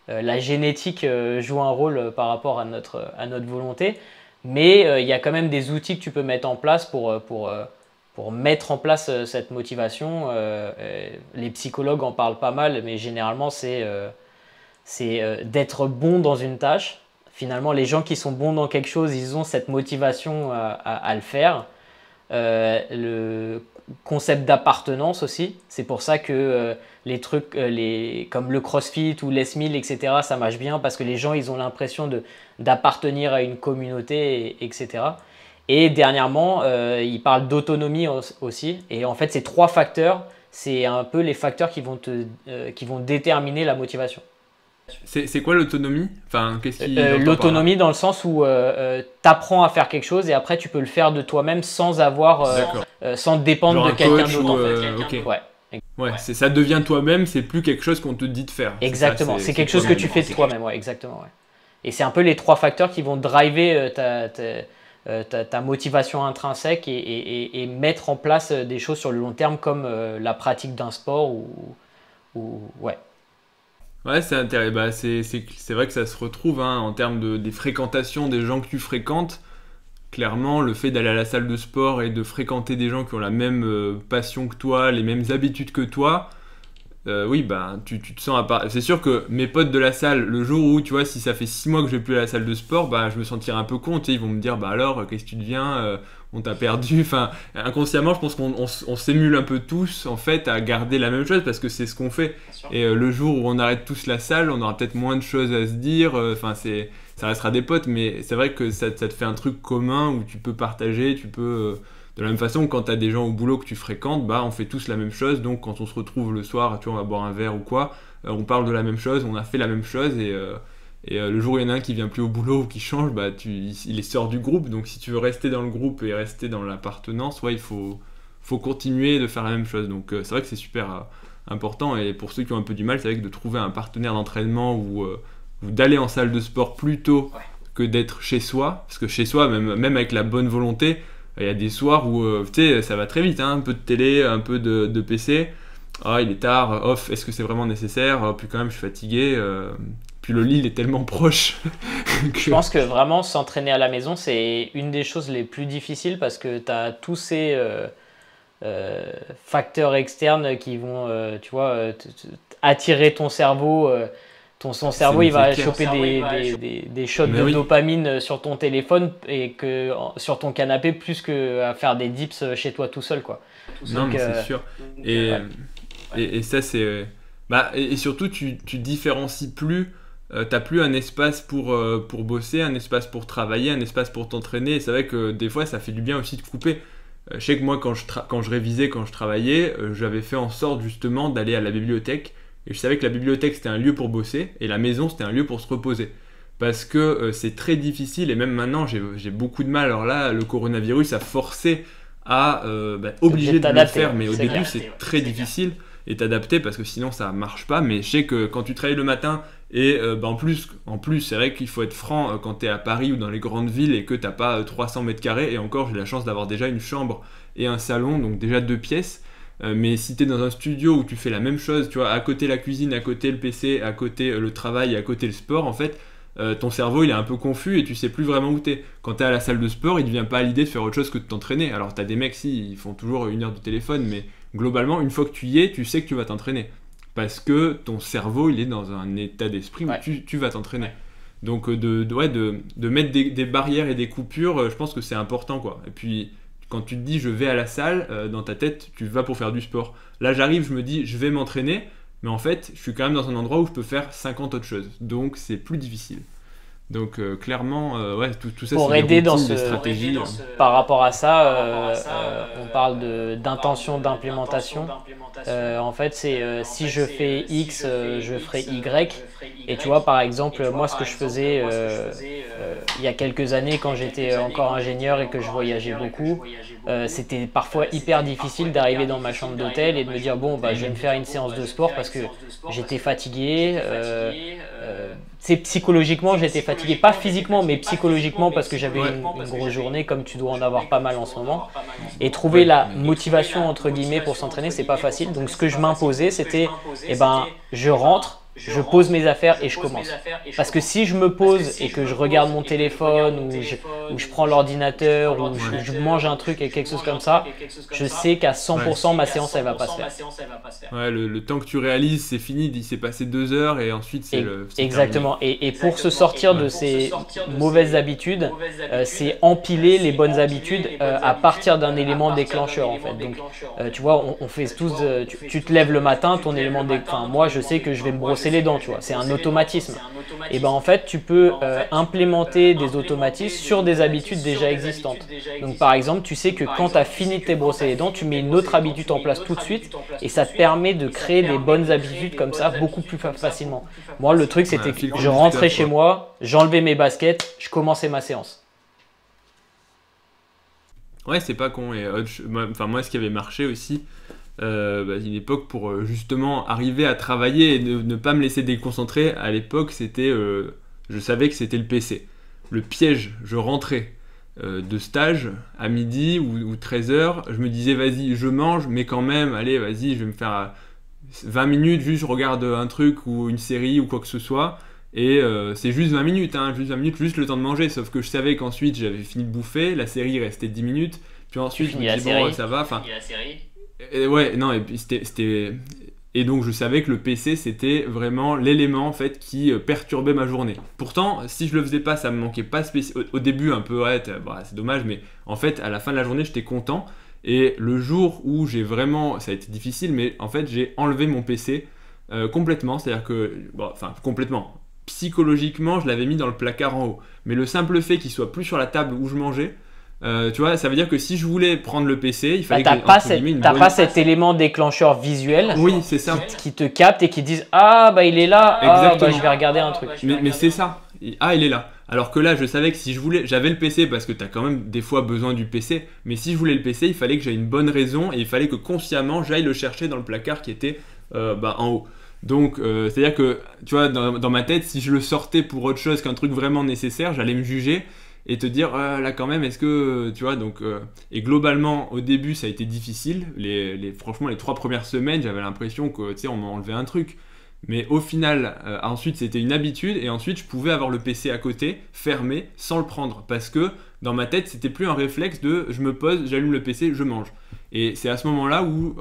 la génétique joue un rôle par rapport à notre volonté. Mais il y a quand même des outils que tu peux mettre en place pour mettre en place cette motivation. Les psychologues en parlent pas mal, mais généralement c'est d'être bon dans une tâche. Finalement, les gens qui sont bons dans quelque chose, ils ont cette motivation à le faire. Le concept d'appartenance aussi. C'est pour ça que les trucs comme le CrossFit ou les Mills, etc., ça marche bien parce que les gens, ils ont l'impression d'appartenir à une communauté, etc. Et dernièrement, ils parlent d'autonomie aussi. Et en fait, ces trois facteurs, c'est un peu les facteurs qui vont déterminer la motivation. C'est quoi l'autonomie? Enfin, qu'est-ce qu'il entend par là? L'autonomie dans le sens où tu apprends à faire quelque chose et après tu peux le faire de toi-même sans sans dépendre Genre de un quelqu'un coach d'autre. ou, En fait. ok. Ouais, Ouais, ça devient toi-même, c'est plus quelque chose qu'on te dit de faire. exactement. C'est quelque chose que tu fais de toi-même. Ouais, exactement. Ouais. Et c'est un peu les trois facteurs qui vont driver ta motivation intrinsèque et mettre en place des choses sur le long terme comme la pratique d'un sport ouais. Ouais, c'est intéressant. Bah, c'est vrai que ça se retrouve hein, en termes des fréquentations des gens que tu fréquentes. Clairement, le fait d'aller à la salle de sport et de fréquenter des gens qui ont la même passion que toi, les mêmes habitudes que toi, oui, bah, tu te sens à part. C'est sûr que mes potes de la salle, le jour où, tu vois, si ça fait 6 mois que je vais plus à la salle de sport, bah, je me sentirai un peu con, tu sais, ils vont me dire, bah alors, qu'est-ce que tu deviens on t'a perdu. Enfin, inconsciemment, je pense qu'on s'émule un peu tous, en fait, à garder la même chose parce que c'est ce qu'on fait. Et le jour où on arrête tous la salle, on aura peut-être moins de choses à se dire. Enfin, ça restera des potes, mais c'est vrai que ça te fait un truc commun où tu peux partager, tu peux... de la même façon, quand tu as des gens au boulot que tu fréquentes, bah, on fait tous la même chose. Donc, quand on se retrouve le soir, tu vois, on va boire un verre ou quoi, on parle de la même chose, on a fait la même chose. Et le jour où il y en a un qui vient plus au boulot ou qui change, bah, il sort du groupe. Donc, si tu veux rester dans le groupe et rester dans l'appartenance, ouais, il faut continuer de faire la même chose. Donc, c'est vrai que c'est super important. Et pour ceux qui ont un peu du mal, c'est vrai que de trouver un partenaire d'entraînement ou d'aller en salle de sport plutôt que d'être chez soi. Parce que chez soi, même avec la bonne volonté, il y a des soirs où tu sais, ça va très vite, hein, un peu de télé, un peu de PC. Ah, il est tard, off, est-ce que c'est vraiment nécessaire? Oh, puis quand même, je suis fatigué. Puis le lit, il est tellement proche. Je pense que vraiment s'entraîner à la maison, c'est une des choses les plus difficiles parce que tu as tous ces facteurs externes qui vont, tu vois, attirer ton cerveau. Son cerveau, il va choper des shots de dopamine sur ton téléphone et sur ton canapé plus qu'à faire des dips chez toi tout seul, quoi. Non, mais c'est sûr. Et ça, c'est... Bah, et surtout, tu différencies plus... t'as plus un espace pour bosser, un espace pour travailler, un espace pour t'entraîner. Et c'est vrai que des fois, ça fait du bien aussi de couper. Je sais que moi, quand je révisais, quand je travaillais, j'avais fait en sorte justement d'aller à la bibliothèque. Et je savais que la bibliothèque, c'était un lieu pour bosser, et la maison, c'était un lieu pour se reposer. Parce que c'est très difficile, et même maintenant, j'ai beaucoup de mal. Alors là, le coronavirus a forcé à obliger de le faire, mais au début, c'est très difficile et t'adapter, parce que sinon, ça marche pas. Mais je sais que quand tu travailles le matin, et en plus, c'est vrai qu'il faut être franc, quand tu es à Paris ou dans les grandes villes, et que t'as pas 300 mètres carrés, et encore, j'ai la chance d'avoir déjà une chambre et un salon, donc déjà 2 pièces. Mais si tu es dans un studio où tu fais la même chose, tu vois, à côté la cuisine, à côté le PC, à côté le travail, à côté le sport, en fait, ton cerveau il est un peu confus et tu sais plus vraiment où t'es. Quand t'es à la salle de sport, il ne vient pas à l'idée de faire autre chose que de t'entraîner. Alors t'as des mecs, si, ils font toujours 1 heure de téléphone, mais globalement, une fois que tu y es, tu sais que tu vas t'entraîner. Parce que ton cerveau, il est dans un état d'esprit où tu vas t'entraîner. Donc de mettre des barrières et des coupures, je pense que c'est important, quoi. Et puis, quand tu te dis je vais à la salle, dans ta tête, tu vas pour faire du sport. Là, j'arrive, je me dis je vais m'entraîner, mais en fait, je suis quand même dans un endroit où je peux faire 50 autres choses. Donc, c'est plus difficile. Donc, clairement, tout ça, Pour c'est aider des routines, dans des stratégies. par rapport à ça, on parle d'intention d'implémentation. En fait, c'est si je fais X, je ferai Y. Et tu vois, par exemple, moi, ce que je faisais il y a quelques années quand j'étais encore ingénieur et que je voyageais beaucoup, c'était parfois hyper difficile d'arriver dans ma chambre d'hôtel et de me dire, bon, bah, je vais me faire une séance de sport parce que j'étais fatigué. Psychologiquement, j'étais fatigué, pas physiquement, mais psychologiquement parce que j'avais une grosse journée, comme tu dois en avoir pas mal en ce moment. Et trouver la motivation, entre guillemets, pour s'entraîner, c'est pas facile. Donc, ce que je m'imposais, c'était, je rentre, je pose mes affaires et je commence. Parce que si je me pose et que je regarde mon téléphone ou je prends l'ordinateur ou je mange un truc et quelque chose comme ça, je sais qu'à 100% ma séance, elle va pas se faire. Ouais, le temps que tu réalises, c'est fini, il s'est passé 2 heures et ensuite c'est exactement. Et pour se sortir de ces mauvaises habitudes, c'est empiler les bonnes habitudes à partir d'un élément déclencheur en fait. Donc, tu vois, on fait tous. Tu te lèves le matin, ton élément déclencheur. Moi, je sais que je vais me brosser les dents, tu vois. C'est un automatisme. Et ben en fait, tu peux implémenter des automatismes sur des habitudes déjà existantes. Donc, par exemple, tu sais que quand tu as fini de te brosser les dents, tu mets une autre habitude en place tout de suite et ça te permet de créer des bonnes habitudes comme ça beaucoup plus facilement. Moi, le truc, c'était que je rentrais chez moi, j'enlevais mes baskets, je commençais ma séance. Ouais, c'est pas con. Et moi, ce qui avait marché aussi, une époque pour justement arriver à travailler et ne pas me laisser déconcentrer, à l'époque, c'était, je savais que c'était le PC. Le piège, je rentrais de stage à midi ou 13h, je me disais vas-y, je mange, mais quand même, allez, vas-y, je vais me faire 20 minutes, juste je regarde un truc ou une série ou quoi que ce soit. Et c'est juste 20 minutes, juste le temps de manger. Sauf que je savais qu'ensuite j'avais fini de bouffer, la série restait 10 minutes. Puis ensuite je me disais bon, ça va. Ouais, non, et puis c'était. Et donc je savais que le PC c'était vraiment l'élément en fait qui perturbait ma journée. Pourtant, si je le faisais pas, ça me manquait pas spécialement. Au début, un peu, ouais, c'est dommage, mais en fait, à la fin de la journée, j'étais content. Et le jour où j'ai vraiment. Ça a été difficile, mais en fait, j'ai enlevé mon PC complètement. C'est-à-dire que. Complètement. Psychologiquement, je l'avais mis dans le placard en haut. Mais le simple fait qu'il soit plus sur la table où je mangeais, tu vois, ça veut dire que si je voulais prendre le PC, il fallait que t'as pas cet élément déclencheur visuel c'est ça. Qui te capte et qui disent ah bah il est là, je vais regarder un truc. Mais c'est ça. Il est là. Alors que là, je savais que si je voulais, j'avais le PC parce que tu as quand même des fois besoin du PC, mais si je voulais le PC, il fallait que j'aie une bonne raison et il fallait que consciemment j'aille le chercher dans le placard qui était en haut. Donc, c'est-à-dire que, tu vois, dans ma tête, si je le sortais pour autre chose qu'un truc vraiment nécessaire, j'allais me juger et te dire, là quand même, est-ce que, tu vois, donc... et globalement, au début, ça a été difficile. Franchement, les 3 premières semaines, j'avais l'impression que, tu sais, on m'a enlevé un truc. Mais au final, ensuite, c'était une habitude et ensuite, je pouvais avoir le PC à côté, fermé, sans le prendre. Parce que, dans ma tête, c'était plus un réflexe de, je me pose, j'allume le PC, je mange. Et c'est à ce moment-là où,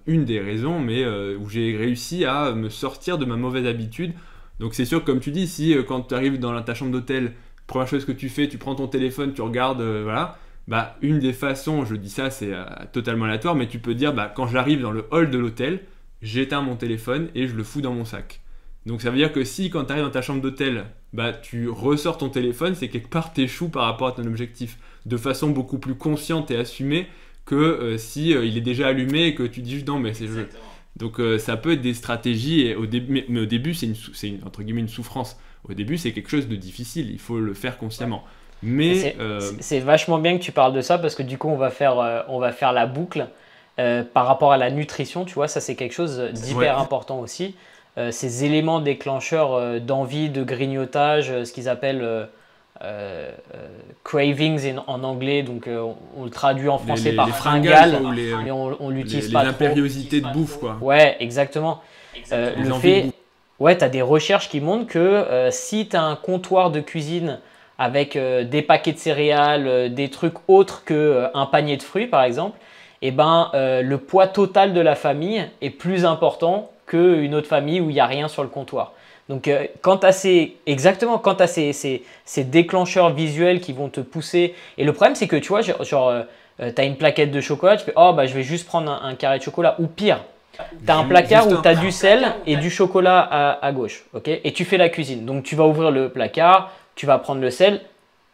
une des raisons, mais où j'ai réussi à me sortir de ma mauvaise habitude. Donc c'est sûr que comme tu dis, si quand tu arrives dans ta chambre d'hôtel, première chose que tu fais, tu prends ton téléphone, tu regardes, voilà, bah une des façons, je dis ça, c'est totalement aléatoire, mais tu peux dire, bah quand j'arrive dans le hall de l'hôtel, j'éteins mon téléphone et je le fous dans mon sac. Donc ça veut dire que si quand tu arrives dans ta chambre d'hôtel, bah tu ressors ton téléphone, c'est quelque part t'échoues par rapport à ton objectif, de façon beaucoup plus consciente et assumée que si il est déjà allumé et que tu dis juste non mais c'est jeu. Donc ça peut être des stratégies et mais au début c'est entre guillemets une souffrance. Au début c'est quelque chose de difficile, il faut le faire consciemment. Mais c'est vachement bien que tu parles de ça parce que du coup on va faire la boucle par rapport à la nutrition, tu vois, ça c'est quelque chose d'hyper important aussi. Ces éléments déclencheurs d'envie, de grignotage, ce qu'ils appellent cravings en anglais, donc on le traduit en français par fringales, mais on l'utilise pas trop. Les impériosités de bouffe, quoi. Ouais, exactement. Le fait, Ouais, tu as des recherches qui montrent que si tu as un comptoir de cuisine avec des paquets de céréales, des trucs autres qu'un panier de fruits par exemple, eh ben, le poids total de la famille est plus important qu'une autre famille où il n'y a rien sur le comptoir. Donc quand tu as exactement, quand tu as ces déclencheurs visuels qui vont te pousser, et le problème c'est que tu vois, genre, tu as une plaquette de chocolat, tu fais oh bah je vais juste prendre un carré de chocolat, ou pire, tu as un placard où tu as du sel et du chocolat à gauche, ok, et tu fais la cuisine. Donc tu vas ouvrir le placard, tu vas prendre le sel,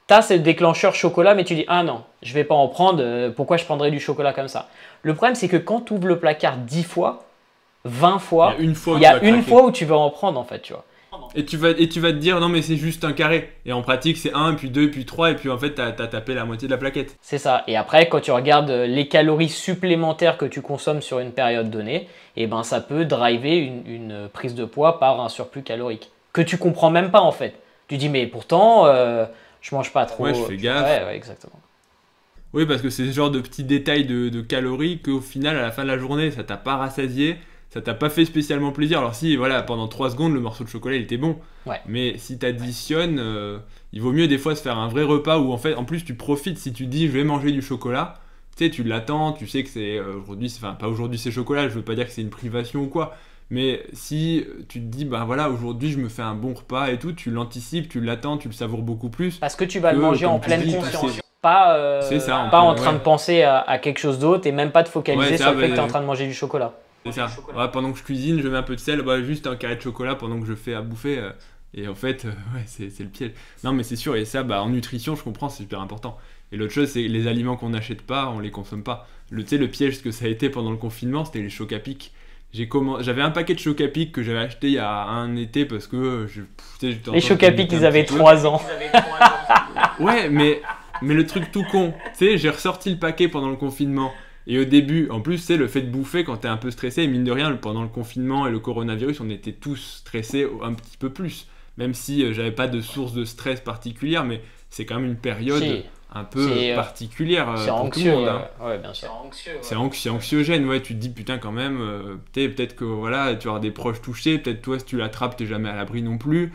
tu as ce déclencheur chocolat, mais tu dis ah non, je vais pas en prendre, pourquoi je prendrais du chocolat comme ça? Le problème c'est que quand tu ouvres le placard 10 fois, 20 fois, il y a une fois où tu vas en prendre en fait, tu vois. Et tu vas te dire non mais c'est juste un carré. Et en pratique c'est 1, puis 2, puis 3, et puis en fait t'as tapé la moitié de la plaquette. C'est ça. Et après quand tu regardes les calories supplémentaires que tu consommes sur une période donnée, et ben ça peut driver une prise de poids par un surplus calorique. Que tu comprends même pas en fait. Tu dis mais pourtant je mange pas trop. Ouais, je fais gaffe. Ouais, exactement. Oui, parce que c'est ce genre de petits détails de calories qu'au final à la fin de la journée ça t'a pas rassasié. Ça t'a pas fait spécialement plaisir. Alors si, voilà, pendant 3 secondes, le morceau de chocolat, il était bon. Ouais. Mais si t'additionnes, il vaut mieux des fois se faire un vrai repas où en fait, en plus, tu profites. Si tu dis, je vais manger du chocolat, tu sais, tu l'attends, tu sais que c'est aujourd'hui, enfin pas aujourd'hui c'est chocolat, je veux pas dire que c'est une privation ou quoi. Mais si tu te dis, bah voilà, aujourd'hui je me fais un bon repas et tout, tu l'anticipes, tu l'attends, tu le savoures beaucoup plus. Parce que tu vas le manger en pleine conscience. Pas, ça, pas en train de penser à quelque chose d'autre et même pas de focaliser sur le fait que tu es en train de manger du chocolat. C'est ça. Ouais, pendant que je cuisine, je mets un peu de sel, bah, juste un carré de chocolat pendant que je fais à bouffer. Et en fait, ouais, c'est le piège. Non, mais c'est sûr, et ça, bah, en nutrition, je comprends, c'est super important. Et l'autre chose, c'est les aliments qu'on n'achète pas, on les consomme pas. Tu sais, le piège, ce que ça a été pendant le confinement, c'était les chocs à pic. J'avais un paquet de chocs à pic que j'avais acheté il y a un été parce que les chocs à pic, ils avaient 3 ans. Ouais, mais le truc tout con, tu sais, j'ai ressorti le paquet pendant le confinement. Et au début, en plus, c'est le fait de bouffer quand t'es un peu stressé. Et mine de rien, pendant le confinement et le coronavirus, on était tous stressés un petit peu plus. Même si j'avais pas de source de stress particulière, mais c'est quand même une période un peu particulière pour tout le monde. Ouais, bien sûr. C'est anxiogène, ouais. Tu te dis putain quand même, peut-être que voilà, tu vas avoir des proches touchés. Peut-être toi, si tu l'attrapes, t'es jamais à l'abri non plus.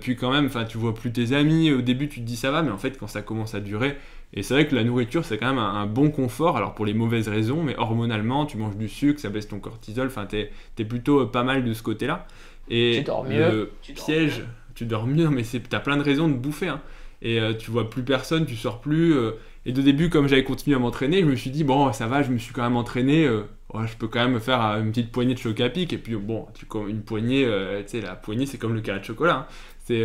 Puis quand même, tu vois plus tes amis. Au début, tu te dis ça va, mais en fait, quand ça commence à durer. Et c'est vrai que la nourriture, c'est quand même un bon confort, alors pour les mauvaises raisons, mais hormonalement, tu manges du sucre, ça baisse ton cortisol, enfin, t'es plutôt pas mal de ce côté-là. Et tu dors mieux. Le piège, tu dors mieux, mais t'as plein de raisons de bouffer. Hein. Et tu vois plus personne, tu sors plus. Et de début, comme j'avais continué à m'entraîner, je me suis dit, bon, ça va, je me suis quand même entraîné, ouais, je peux quand même me faire une petite poignée de choc à pic. Et puis, bon, une poignée, tu sais, la poignée, c'est comme le carré de chocolat. Hein. C'est.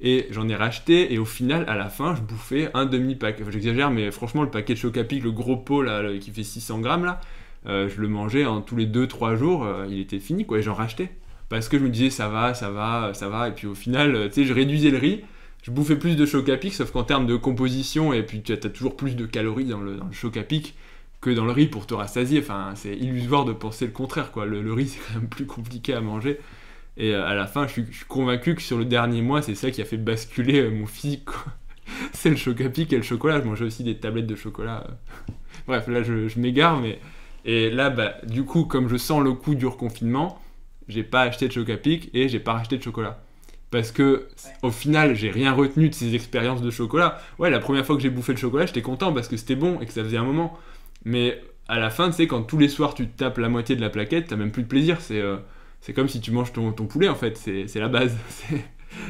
Et j'en ai racheté, et au final, à la fin, je bouffais un demi-paquet. Enfin, j'exagère, mais franchement, le paquet de choc à pic, le gros pot là, qui fait 600 grammes, là, je le mangeais tous les 2-3 jours, il était fini, quoi, et j'en rachetais. Parce que je me disais, ça va, et puis au final, tu sais, je réduisais le riz, je bouffais plus de choc à pic, sauf qu'en termes de composition, et puis tu as toujours plus de calories dans le choc à pic que dans le riz pour te rassasier. Enfin, c'est illusoire de penser le contraire, quoi. Le riz, c'est quand même plus compliqué à manger. Et à la fin, je suis convaincu que sur le dernier mois, c'est ça qui a fait basculer mon physique, quoi. C'est le choc à pic et le chocolat. Je mangeais aussi des tablettes de chocolat. Bref, là, je m'égare. Mais... Et là, bah, du coup, comme je sens le coup du reconfinement, j'ai pas acheté de choc à pic et j'ai pas racheté de chocolat. Parce que, au final, j'ai rien retenu de ces expériences de chocolat. Ouais, la première fois que j'ai bouffé le chocolat, j'étais content parce que c'était bon et que ça faisait un moment. Mais à la fin, tu sais, quand tous les soirs tu te tapes la moitié de la plaquette, t'as même plus de plaisir. C'est comme si tu manges ton poulet, en fait, c'est la base.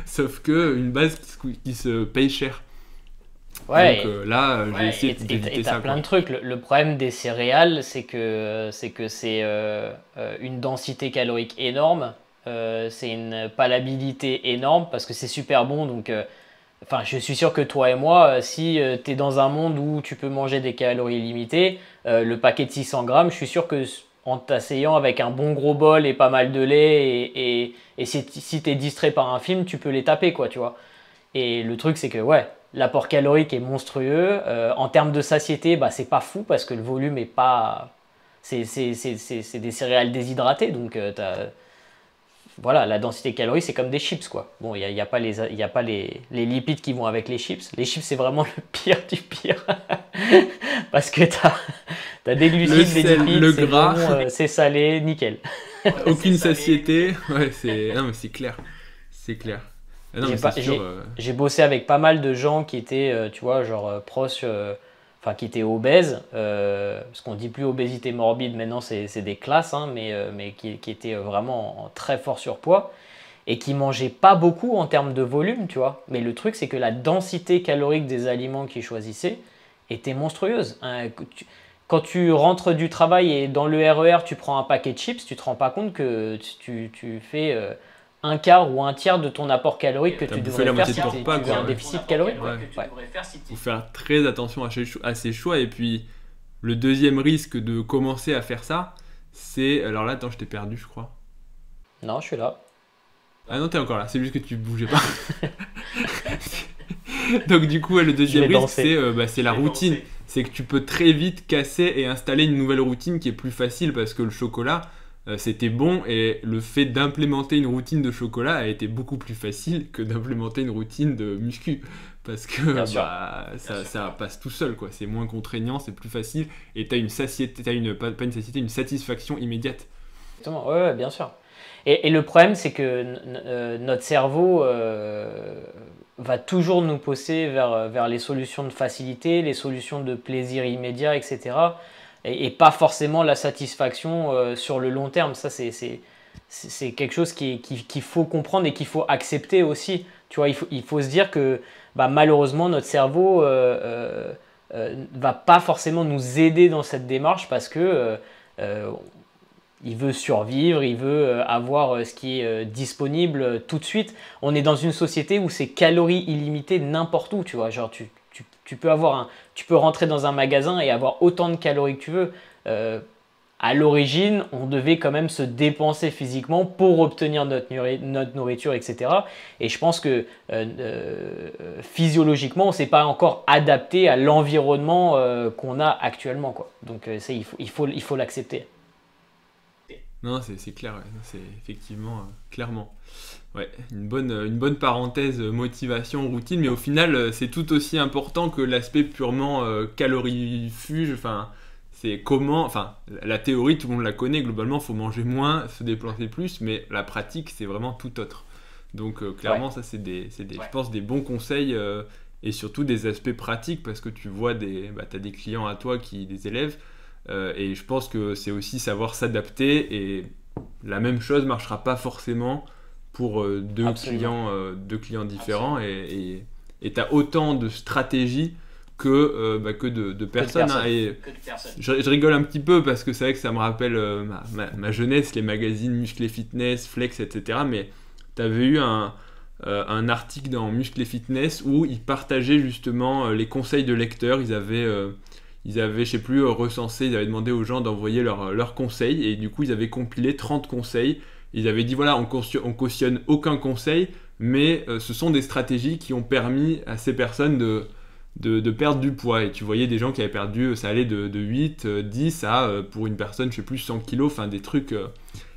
Sauf que une base qui se paye cher. Ouais, donc là, j'ai essayé d'éviter ça. T'as plein de trucs. Le problème des céréales, c'est que c'est une densité calorique énorme, c'est une palatabilité énorme parce que c'est super bon. Donc, enfin, je suis sûr que toi et moi, si tu es dans un monde où tu peux manger des calories limitées, le paquet de 600 grammes, je suis sûr que en t'asseyant avec un bon gros bol et pas mal de lait et si t'es distrait par un film, tu peux les taper, quoi, tu vois. Et le truc, c'est que, ouais, l'apport calorique est monstrueux. En termes de satiété, bah, c'est pas fou parce que le volume est pas... C'est des céréales déshydratées, donc voilà, la densité calorique, c'est comme des chips, quoi. Bon, il n'y a pas les lipides qui vont avec les chips. Les chips, c'est vraiment le pire du pire. Parce que t'as des glucides, des lipides, le gras. Bon, c'est salé, nickel. aucune satiété. Ouais, non, mais c'est clair. C'est clair. Ah non, mais J'ai c'est pas, sûr. j'ai bossé avec pas mal de gens qui étaient, tu vois, genre proches, enfin qui étaient obèses, parce qu'on dit plus obésité morbide, maintenant c'est des classes, hein, mais qui étaient vraiment en très fort surpoids et qui mangeaient pas beaucoup en termes de volume, tu vois. Mais le truc, c'est que la densité calorique des aliments qu'ils choisissaient était monstrueuse. Hein. Quand tu rentres du travail et dans le RER, tu prends un paquet de chips, tu te rends pas compte que tu fais un quart ou un tiers de ton apport calorique que T'as tu bouffé devrais la faire moitié de si ton tu repas, veux quoi. un Ouais. déficit calorique. Ouais. Ouais. Faut faire très attention à ses choix. Et puis, le deuxième risque de commencer à faire ça, c'est. Alors là, attends, je t'ai perdu, je crois. Non, je suis là. Ah non, t'es encore là, c'est juste que tu bougeais pas. Donc, du coup, ouais, le Je deuxième vais risque, danser. c'est la routine. C'est que tu peux très vite casser et installer une nouvelle routine qui est plus facile parce que le chocolat, c'était bon et le fait d'implémenter une routine de chocolat a été beaucoup plus facile que d'implémenter une routine de muscu parce Bien que sûr. bah, ça passe tout seul quoi. C'est moins contraignant, c'est plus facile et t'as une satiété, pas une satiété, une satisfaction immédiate. Exactement. Ouais, ouais, bien sûr. Et le problème, c'est que notre cerveau va toujours nous pousser vers les solutions de facilité, les solutions de plaisir immédiat, etc. Et pas forcément la satisfaction sur le long terme. Ça, c'est quelque chose qu'il faut comprendre et qu'il faut accepter aussi. Tu vois, il faut se dire que bah, malheureusement, notre cerveau va pas forcément nous aider dans cette démarche parce que il veut survivre, il veut avoir ce qui est disponible tout de suite. On est dans une société où c'est calories illimitées n'importe où, tu vois. Genre, tu peux tu peux rentrer dans un magasin et avoir autant de calories que tu veux. Euh, à l'origine, on devait quand même se dépenser physiquement pour obtenir notre nourriture, etc. Et je pense que physiologiquement, on ne s'est pas encore adapté à l'environnement qu'on a actuellement, quoi. Donc, ça, il faut l'accepter. Non, c'est clair, ouais. C'est effectivement, clairement. Ouais, une bonne parenthèse motivation, routine, mais au final, c'est tout aussi important que l'aspect purement calorifuge. Enfin, c'est comment. Enfin, la théorie, tout le monde la connaît, globalement, il faut manger moins, se déplacer plus, mais la pratique, c'est vraiment tout autre. Donc, Ouais. clairement, ça, je pense, des bons conseils et surtout des aspects pratiques parce que tu vois t'as des clients à toi, des élèves, et je pense que c'est aussi savoir s'adapter et la même chose marchera pas forcément pour Absolument. deux clients différents et tu as autant de stratégies que de Que de personnes. Hein. personnes. Et je rigole un petit peu parce que c'est vrai que ça me rappelle ma jeunesse, les magazines Muscle et Fitness, Flex, etc. Mais tu avais eu un article dans Muscle et Fitness où ils partageaient justement les conseils de lecteurs. Ils avaient, je sais plus, recensé, ils avaient demandé aux gens d'envoyer leurs conseils et du coup ils avaient compilé 30 conseils. Ils avaient dit voilà, on cautionne aucun conseil, mais ce sont des stratégies qui ont permis à ces personnes de perdre du poids. Et tu voyais des gens qui avaient perdu, ça allait de 8, 10 à, pour une personne, je sais plus, 100 kilos, enfin des trucs.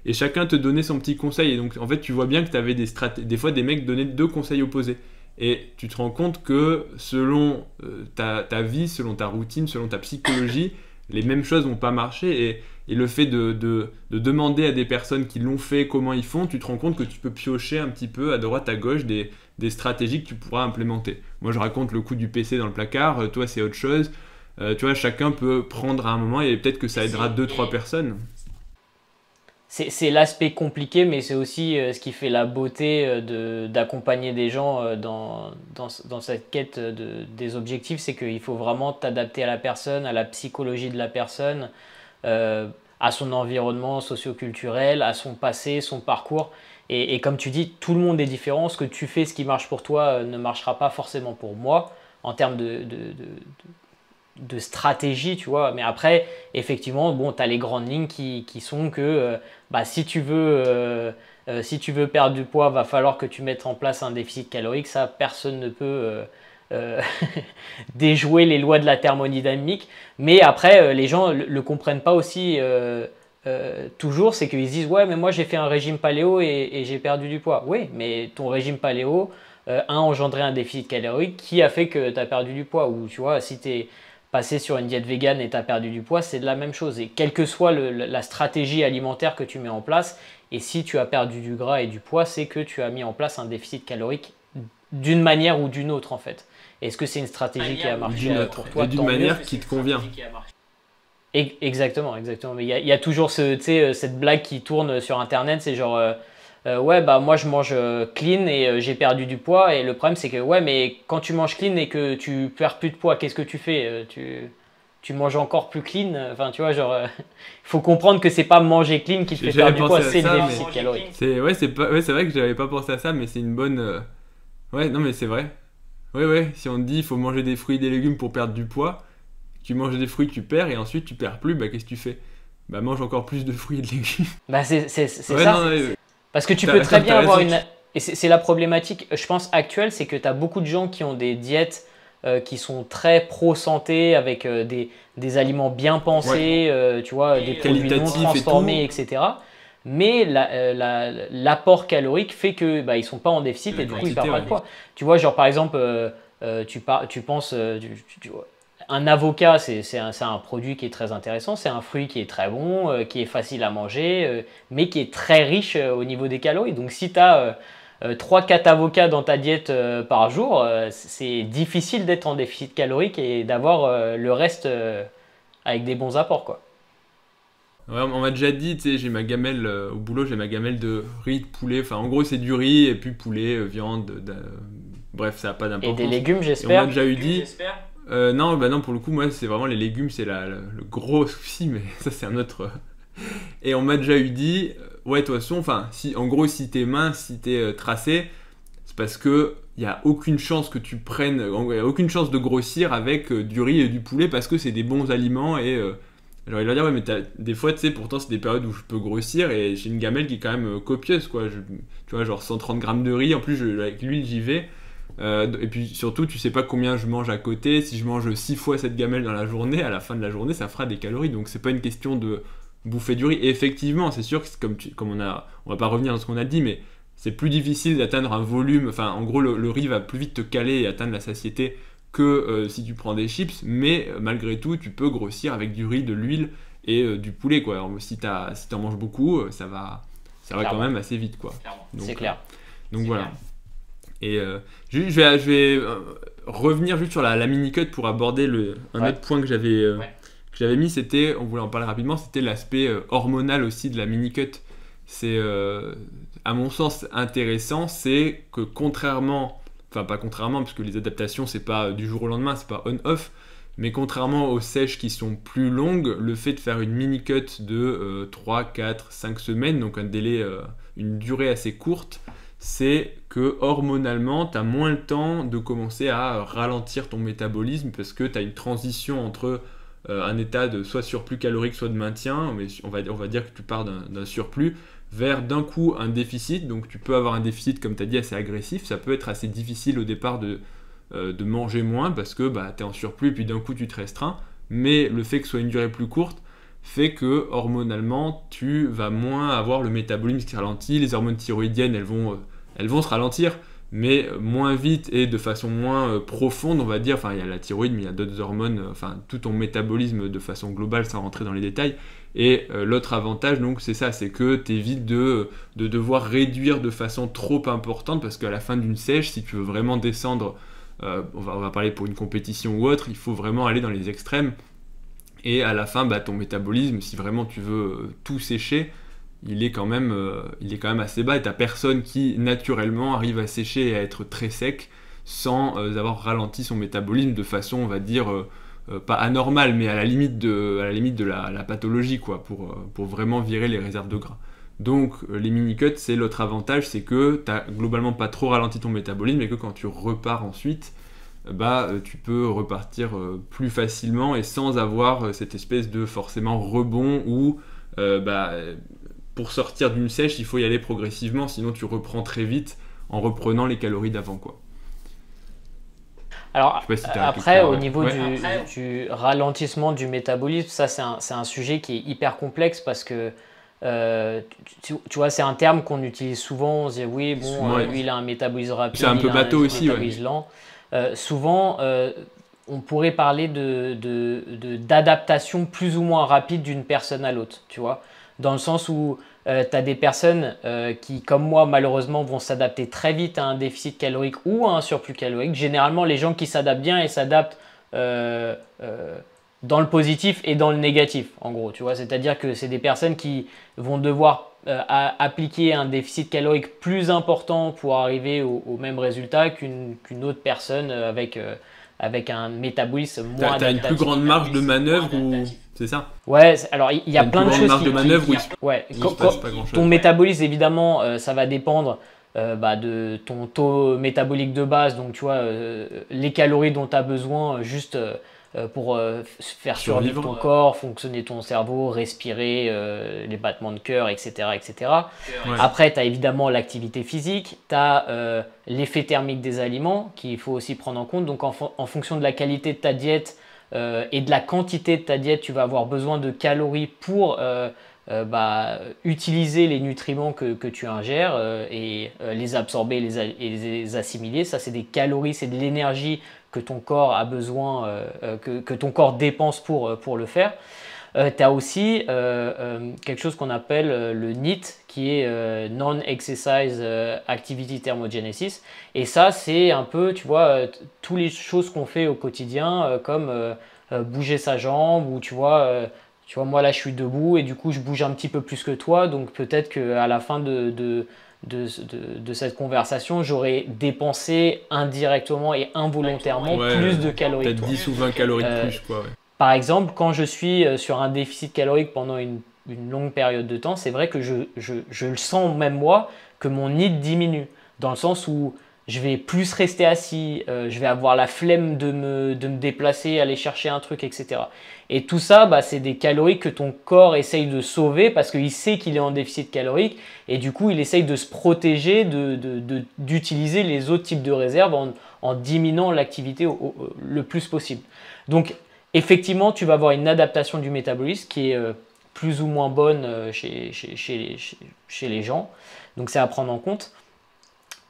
Et chacun te donnait son petit conseil. Et donc en fait, tu vois bien que tu avais des fois des mecs donnaient deux conseils opposés. Et tu te rends compte que selon ta vie, selon ta routine, selon ta psychologie, les mêmes choses vont pas marcher. Et le fait de demander à des personnes qui l'ont fait comment ils font, tu te rends compte que tu peux piocher un petit peu à droite, à gauche des stratégies que tu pourras implémenter. Moi, je raconte le coup du PC dans le placard, toi, c'est autre chose. Tu vois, chacun peut prendre à un moment et peut-être que ça aidera deux, trois personnes. C'est l'aspect compliqué, mais c'est aussi ce qui fait la beauté d'accompagner des gens dans cette quête des objectifs, c'est qu'il faut vraiment t'adapter à la personne, à la psychologie de la personne, euh, à son environnement socio-culturel, à son passé, son parcours. Et comme tu dis, tout le monde est différent. Ce que tu fais, ce qui marche pour toi, ne marchera pas forcément pour moi en termes de stratégie, tu vois. Mais après, effectivement, bon, tu as les grandes lignes qui sont que bah, si tu veux perdre du poids, va falloir que tu mettes en place un déficit calorique. Ça, personne ne peut euh, déjouer les lois de la thermodynamique. Mais après, les gens le comprennent pas aussi toujours. C'est qu'ils se disent, ouais, mais moi j'ai fait un régime paléo et j'ai perdu du poids. Oui, mais ton régime paléo a engendré un déficit calorique qui a fait que tu as perdu du poids. Ou tu vois, si tu es passer sur une diète végane et tu as perdu du poids, c'est de la même chose. Et quelle que soit la stratégie alimentaire que tu mets en place, et si tu as perdu du gras et du poids, c'est que tu as mis en place un déficit calorique d'une manière ou d'une autre en fait. Est-ce que c'est une stratégie qui a marché pour toi? Et d'une manière qui te convient. Exactement, exactement. Mais il y a toujours cette blague qui tourne sur Internet, c'est genre, ouais, bah moi je mange clean et j'ai perdu du poids. Et le problème c'est que, ouais, mais quand tu manges clean et que tu perds plus de poids, qu'est-ce que tu fais? Tu manges encore plus clean? Enfin, tu vois, genre, il faut comprendre que c'est pas manger clean qui te fait perdre du poids, c'est le déficit calorique. C'est vrai que j'avais pas pensé à ça, mais c'est une bonne. Ouais, non, mais c'est vrai. Ouais, si on te dit il faut manger des fruits et des légumes pour perdre du poids, tu manges des fruits, tu perds, et ensuite tu perds plus, bah qu'est-ce que tu fais? Bah mange encore plus de fruits et de légumes. Bah c'est Ouais, ça. non, Parce que tu t'as peux très bien avoir raison. une... Et c'est la problématique, je pense, actuelle, c'est que tu as beaucoup de gens qui ont des diètes qui sont très pro-santé, avec des aliments bien Ouais, pensés, tu vois, des produits non qualitatif et transformés, tout. etc. Mais l'apport calorique fait que bah, ils sont pas en déficit La et du coup ils quantité, perdent pas ouais. de poids. Tu vois, genre par exemple, tu penses, un avocat, c'est un produit qui est très intéressant, c'est un fruit qui est très bon, qui est facile à manger, mais qui est très riche au niveau des calories. Donc si tu as 3-4 avocats dans ta diète par jour, c'est difficile d'être en déficit calorique et d'avoir le reste avec des bons apports, quoi. Ouais, on m'a déjà dit, tu sais, j'ai ma gamelle au boulot, j'ai ma gamelle de riz, de poulet. Enfin, en gros, c'est du riz et puis poulet, viande. Bref, ça n'a pas Et des d'importance. légumes, Et on m'a j'espère. déjà eu dit. Non, bah non, pour le coup, moi, c'est vraiment les légumes, c'est le gros souci, mais ça, c'est un autre. Et on m'a déjà eu dit, ouais, de toute façon, enfin, si, en gros, si t'es mince, si t'es tracé, c'est parce que il y a aucune chance que tu prennes, y a aucune chance de grossir avec du riz et du poulet parce que c'est des bons aliments et genre il va dire ouais mais des fois tu sais pourtant c'est des périodes où je peux grossir et j'ai une gamelle qui est quand même copieuse quoi. Tu vois genre 130 grammes de riz en plus avec l'huile j'y vais. Et puis surtout, tu sais pas combien je mange à côté. Si je mange 6 fois cette gamelle dans la journée, à la fin de la journée, ça fera des calories. Donc c'est pas une question de bouffer du riz. Et effectivement, c'est sûr que comme on va pas revenir dans ce qu'on a dit, mais c'est plus difficile d'atteindre un volume. Enfin, en gros, le riz va plus vite te caler et atteindre la satiété que si tu prends des chips. Mais malgré tout, tu peux grossir avec du riz, de l'huile et du poulet, quoi. Alors, si t'en manges beaucoup, ça va quand Clairement, même assez vite, quoi. Donc, c'est clair. donc voilà. Et je vais revenir juste sur la mini-cut pour aborder un Ouais. autre point que j'avais mis, c'était, on voulait en parler rapidement, c'était l'aspect hormonal aussi de la mini-cut. C'est, à mon sens, intéressant, c'est que contrairement, enfin pas contrairement, parce que les adaptations, c'est pas du jour au lendemain, c'est pas on-off, mais contrairement aux sèches qui sont plus longues, le fait de faire une mini-cut de 3, 4, 5 semaines, donc un délai, une durée assez courte, c'est que hormonalement, tu as moins le temps de commencer à ralentir ton métabolisme parce que tu as une transition entre un état de soit surplus calorique, soit de maintien, mais on va dire que tu pars d'un surplus, vers d'un coup un déficit. Donc tu peux avoir un déficit, comme tu as dit, assez agressif. Ça peut être assez difficile au départ de manger moins parce que bah, tu es en surplus et puis d'un coup tu te restreins. Mais le fait que ce soit une durée plus courte fait que hormonalement tu vas moins avoir le métabolisme qui ralentit, les hormones thyroïdiennes elles vont se ralentir mais moins vite et de façon moins profonde on va dire, enfin il y a la thyroïde mais il y a d'autres hormones, enfin tout ton métabolisme de façon globale sans rentrer dans les détails et l'autre avantage donc c'est ça, c'est que tu évites de devoir réduire de façon trop importante parce qu'à la fin d'une sèche si tu veux vraiment descendre, on va parler pour une compétition ou autre, il faut vraiment aller dans les extrêmes. Et à la fin, bah, ton métabolisme, si vraiment tu veux tout sécher, il est quand même assez bas. Et t'as personne qui naturellement arrive à sécher et à être très sec sans avoir ralenti son métabolisme de façon, on va dire, pas anormale, mais à la limite de la pathologie, quoi, pour vraiment virer les réserves de gras. Donc les mini-cuts, c'est l'autre avantage, c'est que t'as globalement pas trop ralenti ton métabolisme et que quand tu repars ensuite, bah, tu peux repartir plus facilement et sans avoir cette espèce de forcément rebond où bah, pour sortir d'une sèche, il faut y aller progressivement, sinon tu reprends très vite en reprenant les calories d'avant, quoi. Je Alors sais pas si tu as quelque après, chose. au Ouais. niveau Ouais. du ralentissement du métabolisme, ça c'est un sujet qui est hyper complexe parce que tu vois, c'est un terme qu'on utilise souvent. On se dit oui, bon, Ouais. lui il a un métabolisme rapide, C'est un peu il a un bateau aussi, ouais. métabolisme lent. Souvent, on pourrait parler d'adaptation plus ou moins rapide d'une personne à l'autre, tu vois. Dans le sens où tu as des personnes qui, comme moi, malheureusement, vont s'adapter très vite à un déficit calorique ou à un surplus calorique. Généralement, les gens qui s'adaptent bien, ils s'adaptent dans le positif et dans le négatif, en gros, tu vois. C'est-à-dire que c'est des personnes qui vont devoir appliquer un déficit calorique plus important pour arriver au même résultat qu'une autre personne avec un métabolisme moins adaptatif. T'as une plus grande marge de manœuvre ou c'est ça? Ouais, alors il y a plein de choses marge de manœuvre ton métabolisme, évidemment, ça va dépendre de ton taux métabolique de base, donc tu vois, les calories dont tu as besoin juste pour faire survivre ton corps, fonctionner ton cerveau, respirer, les battements de cœur, etc. etc. Ouais. Après, tu as évidemment l'activité physique, tu as l'effet thermique des aliments qu'il faut aussi prendre en compte. Donc en fonction de la qualité de ta diète et de la quantité de ta diète, tu vas avoir besoin de calories pour utiliser les nutriments que tu ingères et les absorber et les assimiler. Ça, c'est des calories, c'est de l'énergie que ton corps a besoin, que ton corps dépense pour le faire. Tu as aussi quelque chose qu'on appelle le NEAT, qui est Non-Exercise Activity Thermogenesis. Et ça, c'est un peu, tu vois, toutes les choses qu'on fait au quotidien, comme bouger sa jambe, ou tu vois, moi là, je suis debout et du coup, je bouge un petit peu plus que toi. Donc peut-être qu'à la fin de cette conversation, j'aurais dépensé indirectement et involontairement plus de calories. Peut-être 10 ou 20 calories de plus, quoi. Ouais. Par exemple, quand je suis sur un déficit calorique pendant une longue période de temps, c'est vrai que je le sens même moi, que mon NEAT diminue. Dans le sens où je vais plus rester assis, je vais avoir la flemme de me déplacer, aller chercher un truc, etc. Et tout ça, c'est des calories que ton corps essaye de sauver parce qu'il sait qu'il est en déficit calorique et du coup, il essaye de se protéger d'utiliser les autres types de réserves en diminuant l'activité le plus possible. Donc, effectivement, tu vas avoir une adaptation du métabolisme qui est plus ou moins bonne chez les gens. Donc, c'est à prendre en compte.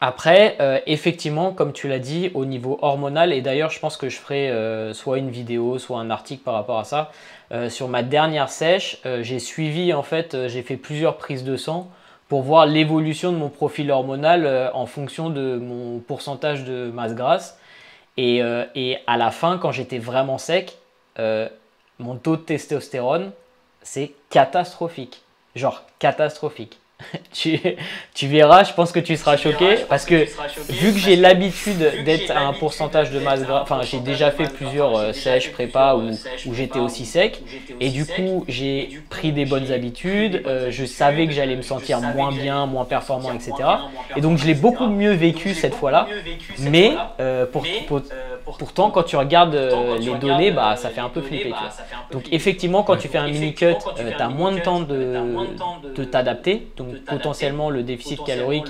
Après, effectivement, comme tu l'as dit, au niveau hormonal, et d'ailleurs, je pense que je ferai soit une vidéo, soit un article par rapport à ça. Sur ma dernière sèche, j'ai suivi, en fait, j'ai fait plusieurs prises de sang pour voir l'évolution de mon profil hormonal en fonction de mon pourcentage de masse grasse. Et à la fin, quand j'étais vraiment sec, mon taux de testostérone, c'est catastrophique. Genre catastrophique. Tu verras, je pense que tu seras choqué parce que vu que j'ai l'habitude d'être à un pourcentage de masse grasse, enfin j'ai déjà fait plusieurs sèches prépa où j'étais aussi sec et du coup j'ai pris des bonnes habitudes, je savais que j'allais me sentir moins bien, moins performant, etc. Et donc je l'ai beaucoup mieux vécu cette fois-là, mais pourtant quand tu regardes les données, ça fait un peu flipper. Donc effectivement quand tu fais un mini-cut, tu as moins de temps de t'adapter. Donc potentiellement le déficit calorique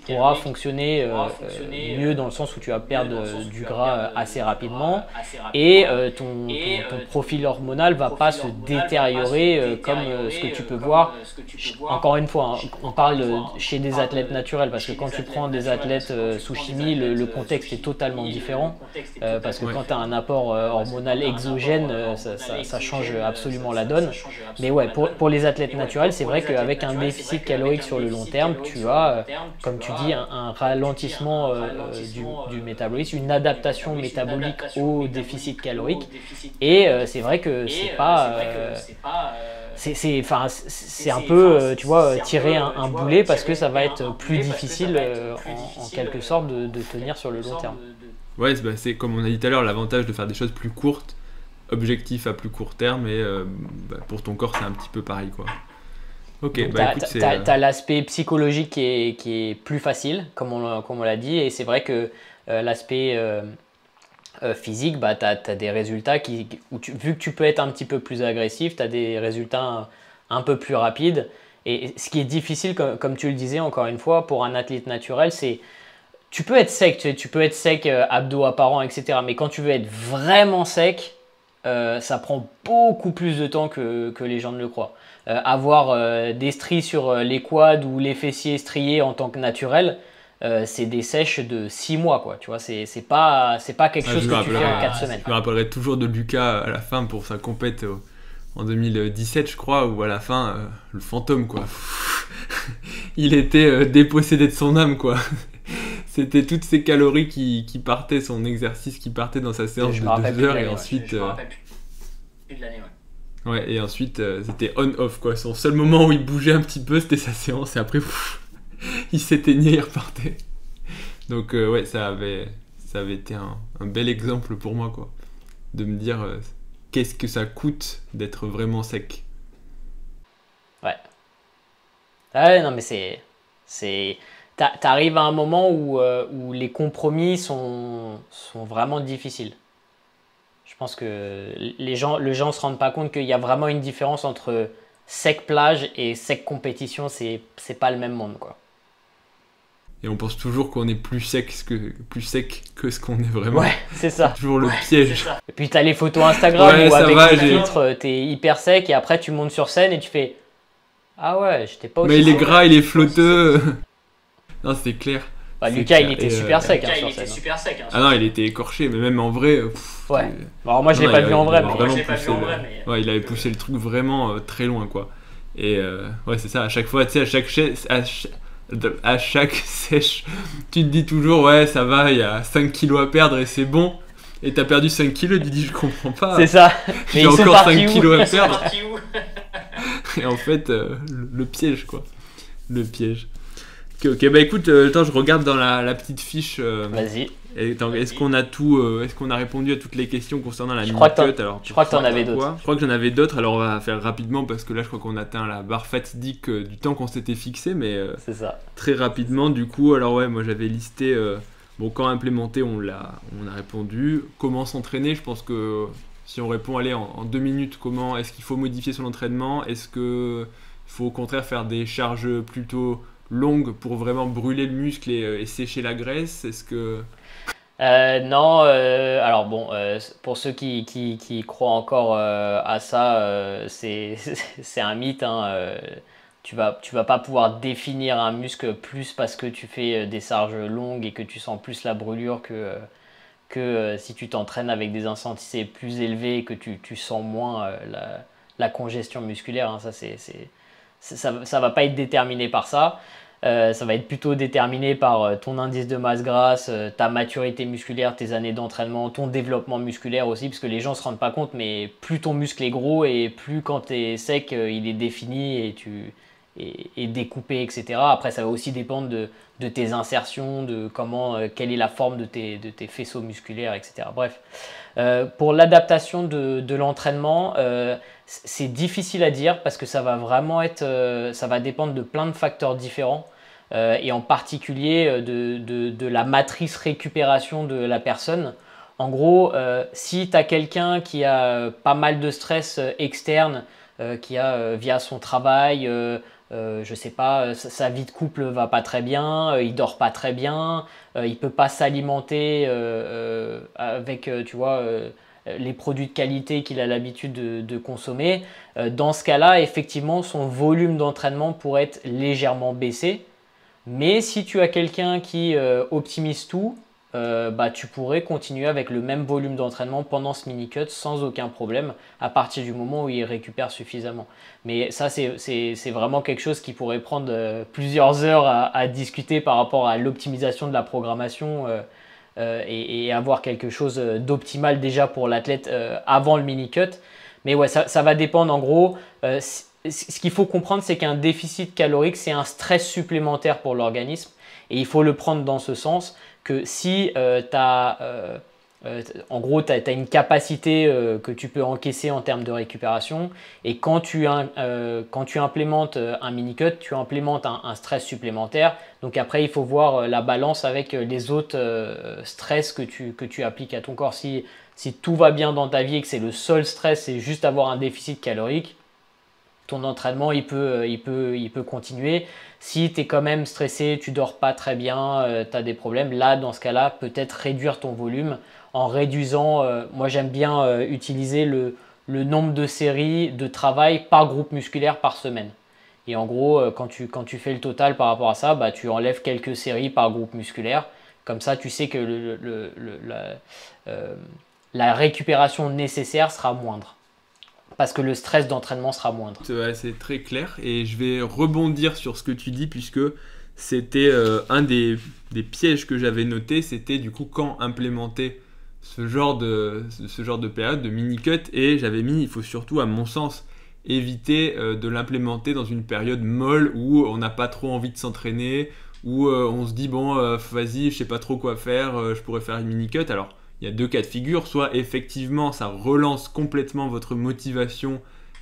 pourra fonctionner mieux dans le sens où tu vas perdre du gras assez rapidement et ton profil hormonal va pas se détériorer comme ce que tu peux voir. Encore une fois, on parle chez des athlètes naturels parce que quand tu prends des athlètes sous chimie, le contexte est totalement différent parce que quand tu as un apport hormonal exogène, ça change absolument la donne. Mais ouais, pour les athlètes naturels, c'est vrai qu'avec un déficit calorique sur le long terme, tu as, comme tu dis, un ralentissement du métabolisme, une adaptation métabolique au déficit calorique. Et c'est vrai que c'est pas... c'est un peu, tu vois, tirer un boulet parce que ça va être plus difficile en quelque sorte de tenir sur le long terme. Ouais, c'est comme on a dit tout à l'heure, l'avantage de faire des choses plus courtes, objectif à plus court terme, et pour ton corps, c'est un petit peu pareil, quoi. Ok, écoute, t'as l'aspect psychologique qui est plus facile, comme on l'a dit, et c'est vrai que l'aspect physique, t'as des résultats vu que tu peux être un petit peu plus agressif, t'as des résultats un peu plus rapides. Et ce qui est difficile, comme tu le disais encore une fois, pour un athlète naturel, c'est tu peux être sec, tu peux être sec, abdos apparents, etc. Mais quand tu veux être vraiment sec, ça prend beaucoup plus de temps que les gens ne le croient. Avoir des stries sur les quads ou les fessiers striés en tant que naturel, c'est des sèches de 6 mois, quoi. Tu vois, c'est pas quelque chose que tu fais en 4 semaines. Je me rappellerai toujours de Lucas à la fin pour sa compète en 2017, je crois, où à la fin, le fantôme, quoi. Il était dépossédé de son âme, quoi. C'était toutes ces calories qui partaient, son exercice qui partait dans sa séance de 2 heures, et ensuite... Je me rappelle plus de l'année, ouais. Ouais, et ensuite, c'était on-off, quoi. Son seul moment où il bougeait un petit peu, c'était sa séance, et après, il s'éteignait, il repartait. Donc, ouais, ça avait été un bel exemple pour moi, quoi. De me dire, qu'est-ce que ça coûte d'être vraiment sec. Ouais. Ah ouais, non, mais t'arrives à un moment où les compromis sont vraiment difficiles. Je pense que les gens se rendent pas compte qu'il y a vraiment une différence entre sec plage et sec compétition. C'est pas le même monde, quoi. Et on pense toujours qu'on est plus sec que ce qu'on est vraiment. Ouais, c'est ça. C'est toujours le piège. Et puis t'as les photos Instagram Ouais, où ça avec va, le filtre, t'es hyper sec et après tu montes sur scène et tu fais ah ouais, j'étais pas aussi Mais il est sec. gras, il est flotteux. Non, c'est clair. Bah, C'est Lucas, clair. il était Et, super sec Lucas, sur il était scène. super sec. Ah non, il était écorché, mais même en vrai. Ouais. Alors moi je l'ai Non, pas il vu a- en vrai, il a mais vraiment je l'ai pas poussé vu en le- vrai, mais- Ouais, il avait poussé le truc vraiment très loin, quoi. Et ouais, c'est ça, à chaque fois, tu sais, à chaque sèche, tu te dis toujours, ouais, ça va, il y a 5 kilos à perdre et c'est bon. Et t'as perdu 5 kilos, tu te dis, je comprends pas. c'est ça. Mais J'ai ils sont encore partis 5 où kilos à C'est perdre. parti où? Et en fait, le piège, quoi. Le piège. Ok, bah écoute, attends, je regarde dans la petite fiche. Vas-y. Et attends, est-ce qu'on a tout, est-ce qu'on a répondu à toutes les questions concernant la Je crois que mini-cut alors, je crois que t'en avais quoi d'autres. Je crois que j'en avais d'autres, alors on va faire rapidement parce que là je crois qu'on atteint la barre fatidique du temps qu'on s'était fixé, mais C'est ça. très rapidement du coup. Alors ouais, moi j'avais listé, bon, quand implémenter on a répondu. Comment s'entraîner, je pense que si on répond, allez, en 2 minutes, comment est-ce qu'il faut modifier son entraînement? Est-ce que il faut au contraire faire des charges plutôt longues pour vraiment brûler le muscle et sécher la graisse? Est-ce que... Non, alors bon, pour ceux qui croient encore à ça, c'est un mythe, hein, tu vas pas pouvoir définir un muscle plus parce que tu fais des charges longues et que tu sens plus la brûlure que si tu t'entraînes avec des intensités plus élevées et que tu sens moins la congestion musculaire, hein. Ça va pas être déterminé par ça. Ça va être plutôt déterminé par ton indice de masse grasse, ta maturité musculaire, tes années d'entraînement, ton développement musculaire aussi, parce que les gens ne se rendent pas compte, mais plus ton muscle est gros et plus quand tu es sec, il est défini et découpé, etc. Après, ça va aussi dépendre de tes insertions, de quelle est la forme de tes faisceaux musculaires, etc. Bref, pour l'adaptation de l'entraînement, c'est difficile à dire parce que ça va vraiment ça va dépendre de plein de facteurs différents. Et en particulier de la matrice récupération de la personne. En gros, si tu as quelqu'un qui a pas mal de stress externe, qui a via son travail, je sais pas, sa vie de couple va pas très bien, il dort pas très bien, il peut pas s'alimenter avec, tu vois, les produits de qualité qu'il a l'habitude de consommer. Dans ce cas-là, effectivement, son volume d'entraînement pourrait être légèrement baissé. Mais si tu as quelqu'un qui optimise tout, bah, tu pourrais continuer avec le même volume d'entraînement pendant ce mini-cut sans aucun problème à partir du moment où il récupère suffisamment. Mais ça, c'est vraiment quelque chose qui pourrait prendre plusieurs heures à discuter par rapport à l'optimisation de la programmation et avoir quelque chose d'optimal déjà pour l'athlète avant le mini-cut. Mais ouais, ça va dépendre en gros. Ce qu'il faut comprendre, c'est qu'un déficit calorique, c'est un stress supplémentaire pour l'organisme. Et il faut le prendre dans ce sens que si en gros, tu as une capacité que tu peux encaisser en termes de récupération. Et quand tu implémentes un mini-cut, tu implémentes un stress supplémentaire. Donc après, il faut voir la balance avec les autres stress que tu appliques à ton corps. Si tout va bien dans ta vie et que c'est le seul stress, c'est juste avoir un déficit calorique, ton entraînement il peut continuer. Si tu es quand même stressé, tu dors pas très bien, tu as des problèmes, là dans ce cas-là, peut-être réduire ton volume en réduisant, moi j'aime bien utiliser le nombre de séries de travail par groupe musculaire par semaine. Et en gros, quand tu fais le total par rapport à ça, bah, tu enlèves quelques séries par groupe musculaire. Comme ça, tu sais que la récupération nécessaire sera moindre. Parce que le stress d'entraînement sera moindre. C'est très clair. Et je vais rebondir sur ce que tu dis, puisque c'était un des pièges que j'avais noté. C'était du coup quand implémenter ce genre de période de mini-cut. Et j'avais mis, il faut surtout, à mon sens, éviter de l'implémenter dans une période molle où on n'a pas trop envie de s'entraîner, où on se dit bon vas-y, je sais pas trop quoi faire, je pourrais faire une mini cut. Alors il y a deux cas de figure, soit effectivement ça relance complètement votre motivation,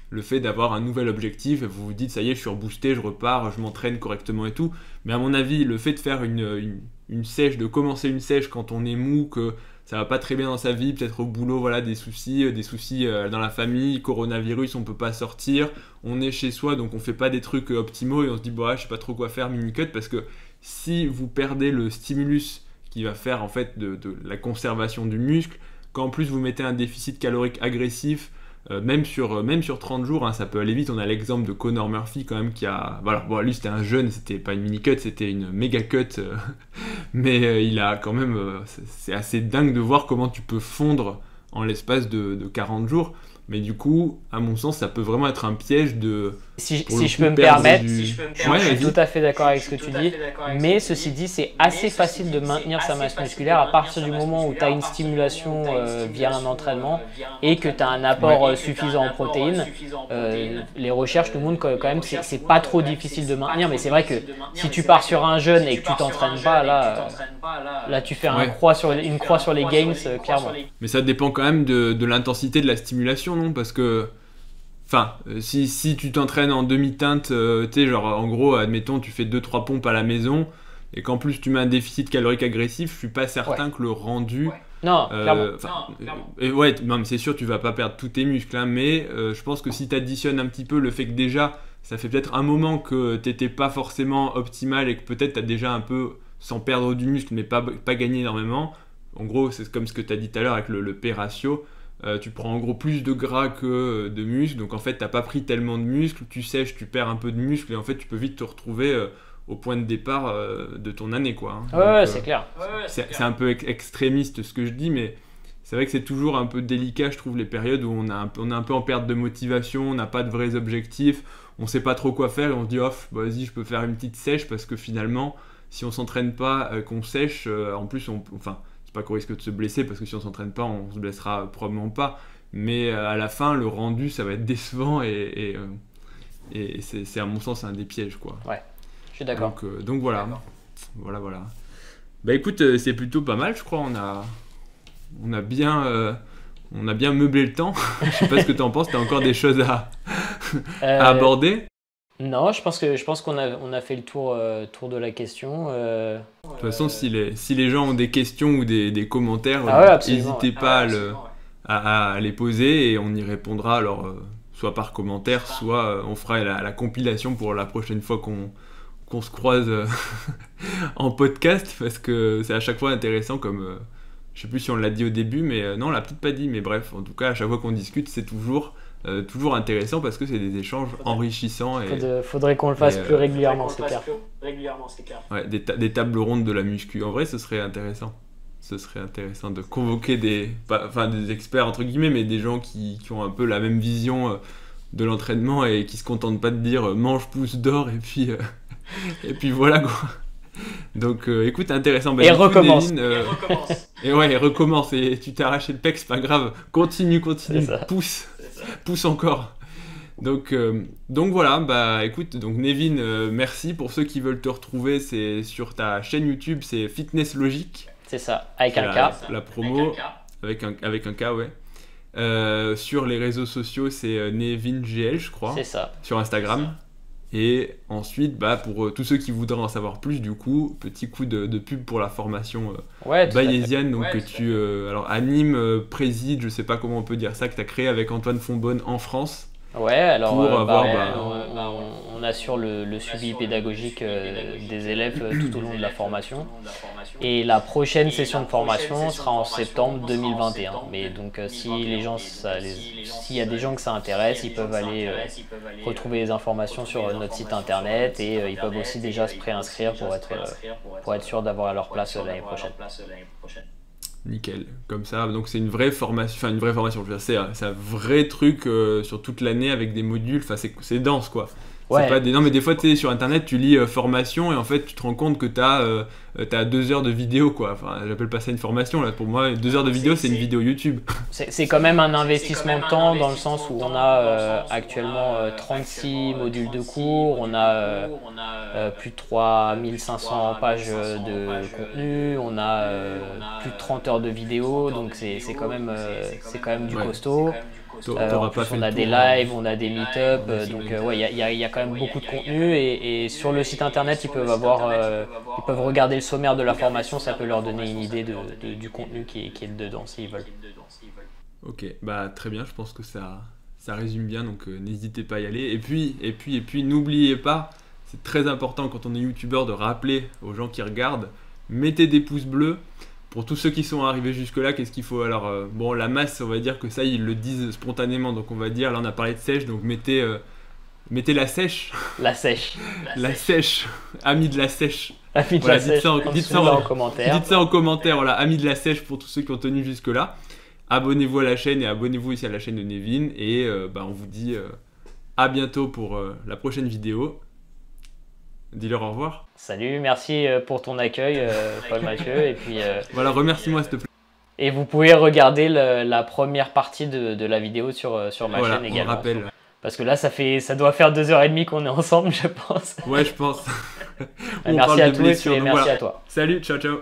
le fait d'avoir un nouvel objectif et vous vous dites ça y est, je suis reboosté, je repars, je m'entraîne correctement et tout. Mais à mon avis, le fait de faire une sèche, de commencer une sèche quand on est mou, que ça va pas très bien dans sa vie, peut-être au boulot, voilà, des soucis dans la famille, coronavirus, on peut pas sortir, on est chez soi, donc on fait pas des trucs optimaux et on se dit bah je sais pas trop quoi faire, mini cut, parce que si vous perdez le stimulus qui va faire en fait de la conservation du muscle, qu'en plus vous mettez un déficit calorique agressif, même sur 30 jours, hein, ça peut aller vite. On a l'exemple de Conor Murphy quand même qui a... Voilà, bon, lui c'était un jeune, c'était pas une mini-cut, c'était une méga-cut, mais il a quand même... c'est assez dingue de voir comment tu peux fondre en l'espace de 40 jours. Mais du coup, à mon sens, ça peut vraiment être un piège de... Si je peux me permettre, je suis vas-y. tout à fait d'accord avec ce que tu dis, mais ceci dit, c'est assez facile de maintenir sa masse musculaire à partir du moment où tu as une stimulation via un entraînement et que tu as un apport suffisant en protéines. Les recherches nous montrent que quand même, c'est pas trop difficile de maintenir, mais c'est vrai que si tu pars sur un jeûne et que tu t'entraînes pas, là tu fais une croix sur les gains, clairement. Mais ça dépend quand même de l'intensité de la stimulation, non? Parce que... Enfin, si tu t'entraînes en demi-teinte, tu sais, genre en gros, admettons, tu fais 2-3 pompes à la maison et qu'en plus tu mets un déficit calorique agressif, je suis pas certain que le rendu. Non, clairement. Non, mais c'est sûr, tu vas pas perdre tous tes muscles, hein, mais je pense que si tu additionnes un petit peu le fait que déjà, ça fait peut-être un moment que t'étais pas forcément optimal et que peut-être tu as déjà un peu, sans perdre du muscle, mais pas gagné énormément. En gros, c'est comme ce que tu as dit tout à l'heure avec le P-ratio. Tu prends en gros plus de gras que de muscles, donc en fait t'as pas pris tellement de muscles, tu sèches, tu perds un peu de muscles et en fait tu peux vite te retrouver au point de départ de ton année, quoi. Hein. Ouais, donc, c'est clair. C'est un peu extrémiste ce que je dis, mais c'est vrai que c'est toujours un peu délicat, je trouve, les périodes où on est un peu en perte de motivation, on n'a pas de vrais objectifs, on sait pas trop quoi faire et on se dit vas-y, je peux faire une petite sèche, parce que finalement si on s'entraîne pas, qu'on sèche, en plus pas qu'au risque de se blesser, parce que si on s'entraîne pas, on se blessera probablement pas. Mais à la fin, le rendu, ça va être décevant et c'est à mon sens un des pièges, quoi. Ouais, je suis d'accord. Donc voilà. Voilà. Bah écoute, c'est plutôt pas mal, je crois. On a bien meublé le temps. Je sais pas ce que tu en penses. T'as encore des choses à aborder? Non, je pense qu'on a fait le tour de la question. De toute façon, si les gens ont des questions ou des commentaires, n'hésitez pas à les poser et on y répondra, alors soit par commentaire, soit on fera la compilation pour la prochaine fois qu'on se croise en podcast, parce que c'est à chaque fois intéressant, comme je sais plus si on l'a dit au début, mais non, on l'a peut-être pas dit, mais bref, en tout cas à chaque fois qu'on discute, c'est toujours intéressant, parce que c'est des échanges enrichissants. Faudrait qu'on le fasse plus régulièrement, c'est clair. Ouais, des tables rondes de la muscu. En vrai, ce serait intéressant. Ce serait intéressant de convoquer des experts, entre guillemets, mais des gens qui ont un peu la même vision de l'entraînement et qui se contentent pas de dire mange, pousse, dors, et puis voilà, quoi. Donc écoute, intéressant. Et recommence. Et recommence. Et tu t'es arraché le pec, c'est pas grave. Continue. Pousse encore. Donc voilà, bah écoute, donc Nevin, merci. Pour ceux qui veulent te retrouver, c'est sur ta chaîne YouTube, c'est Fitness Logique. C'est ça, avec un K. La promo, avec un K, ouais. Sur les réseaux sociaux, c'est NevinGL, je crois. C'est ça. Sur Instagram. Et ensuite, bah, pour tous ceux qui voudraient en savoir plus, du coup, petit coup de pub pour la formation bayésienne, donc que tu animes, présides, je sais pas comment on peut dire ça, que tu as créé avec Antoine Fonbonne en France. Ouais, alors pour avoir, on assure le suivi pédagogique des élèves tout au long de la formation. Et la prochaine session de formation sera en septembre 2021. Mais donc s'il y a des gens que ça intéresse, ils peuvent aller retrouver les informations sur notre site internet et ils peuvent aussi déjà se préinscrire pour être sûr d'avoir leur place l'année prochaine. Nickel, comme ça, donc c'est une vraie formation, je veux dire, c'est un vrai truc sur toute l'année avec des modules, enfin c'est dense quoi. Ouais. Pas non mais des fois tu es sur internet, tu lis formation et en fait tu te rends compte que t'as 2 heures de vidéo quoi, enfin j'appelle pas ça une formation là, pour moi 2 heures de vidéo c'est une vidéo YouTube. C'est quand même un investissement de temps dans le sens où on a actuellement 36 modules de cours, on a plus de 3500 pages de contenu, on a plus de 30 heures de vidéo, donc c'est quand même du costaud. En plus, on a des lives, on a des meet-up, donc ouais, il y a quand même beaucoup de contenu et sur le site internet ils peuvent regarder le sommaire de la formation, ça peut leur donner une idée du contenu qui est dedans s'ils veulent. Ok, bah très bien, je pense que ça résume bien, donc n'hésitez pas à y aller. Et puis n'oubliez pas, c'est très important quand on est youtubeur de rappeler aux gens qui regardent, mettez des pouces bleus. Pour tous ceux qui sont arrivés jusque-là, qu'est-ce qu'il faut? Alors, bon, la masse, on va dire que ça, ils le disent spontanément. Donc, on va dire, là, on a parlé de sèche, donc mettez la sèche. La sèche. La sèche. Amis de la sèche. Amis de la sèche. Dites ça en commentaire. Dites ça en commentaire, voilà. Amis de la sèche pour tous ceux qui ont tenu jusque-là. Abonnez-vous à la chaîne et abonnez-vous aussi à la chaîne de Nevin. Et on vous dit à bientôt pour la prochaine vidéo. Dis-leur au revoir. Salut, merci pour ton accueil, Paul Mathieu. Et puis, voilà, remercie-moi s'il te plaît. Et vous pouvez regarder la première partie de la vidéo sur ma chaîne également. On rappelle. Parce que là, ça doit faire 2h30 qu'on est ensemble, je pense. Ouais, je pense. Merci à tous et merci à toi. Salut, ciao, ciao.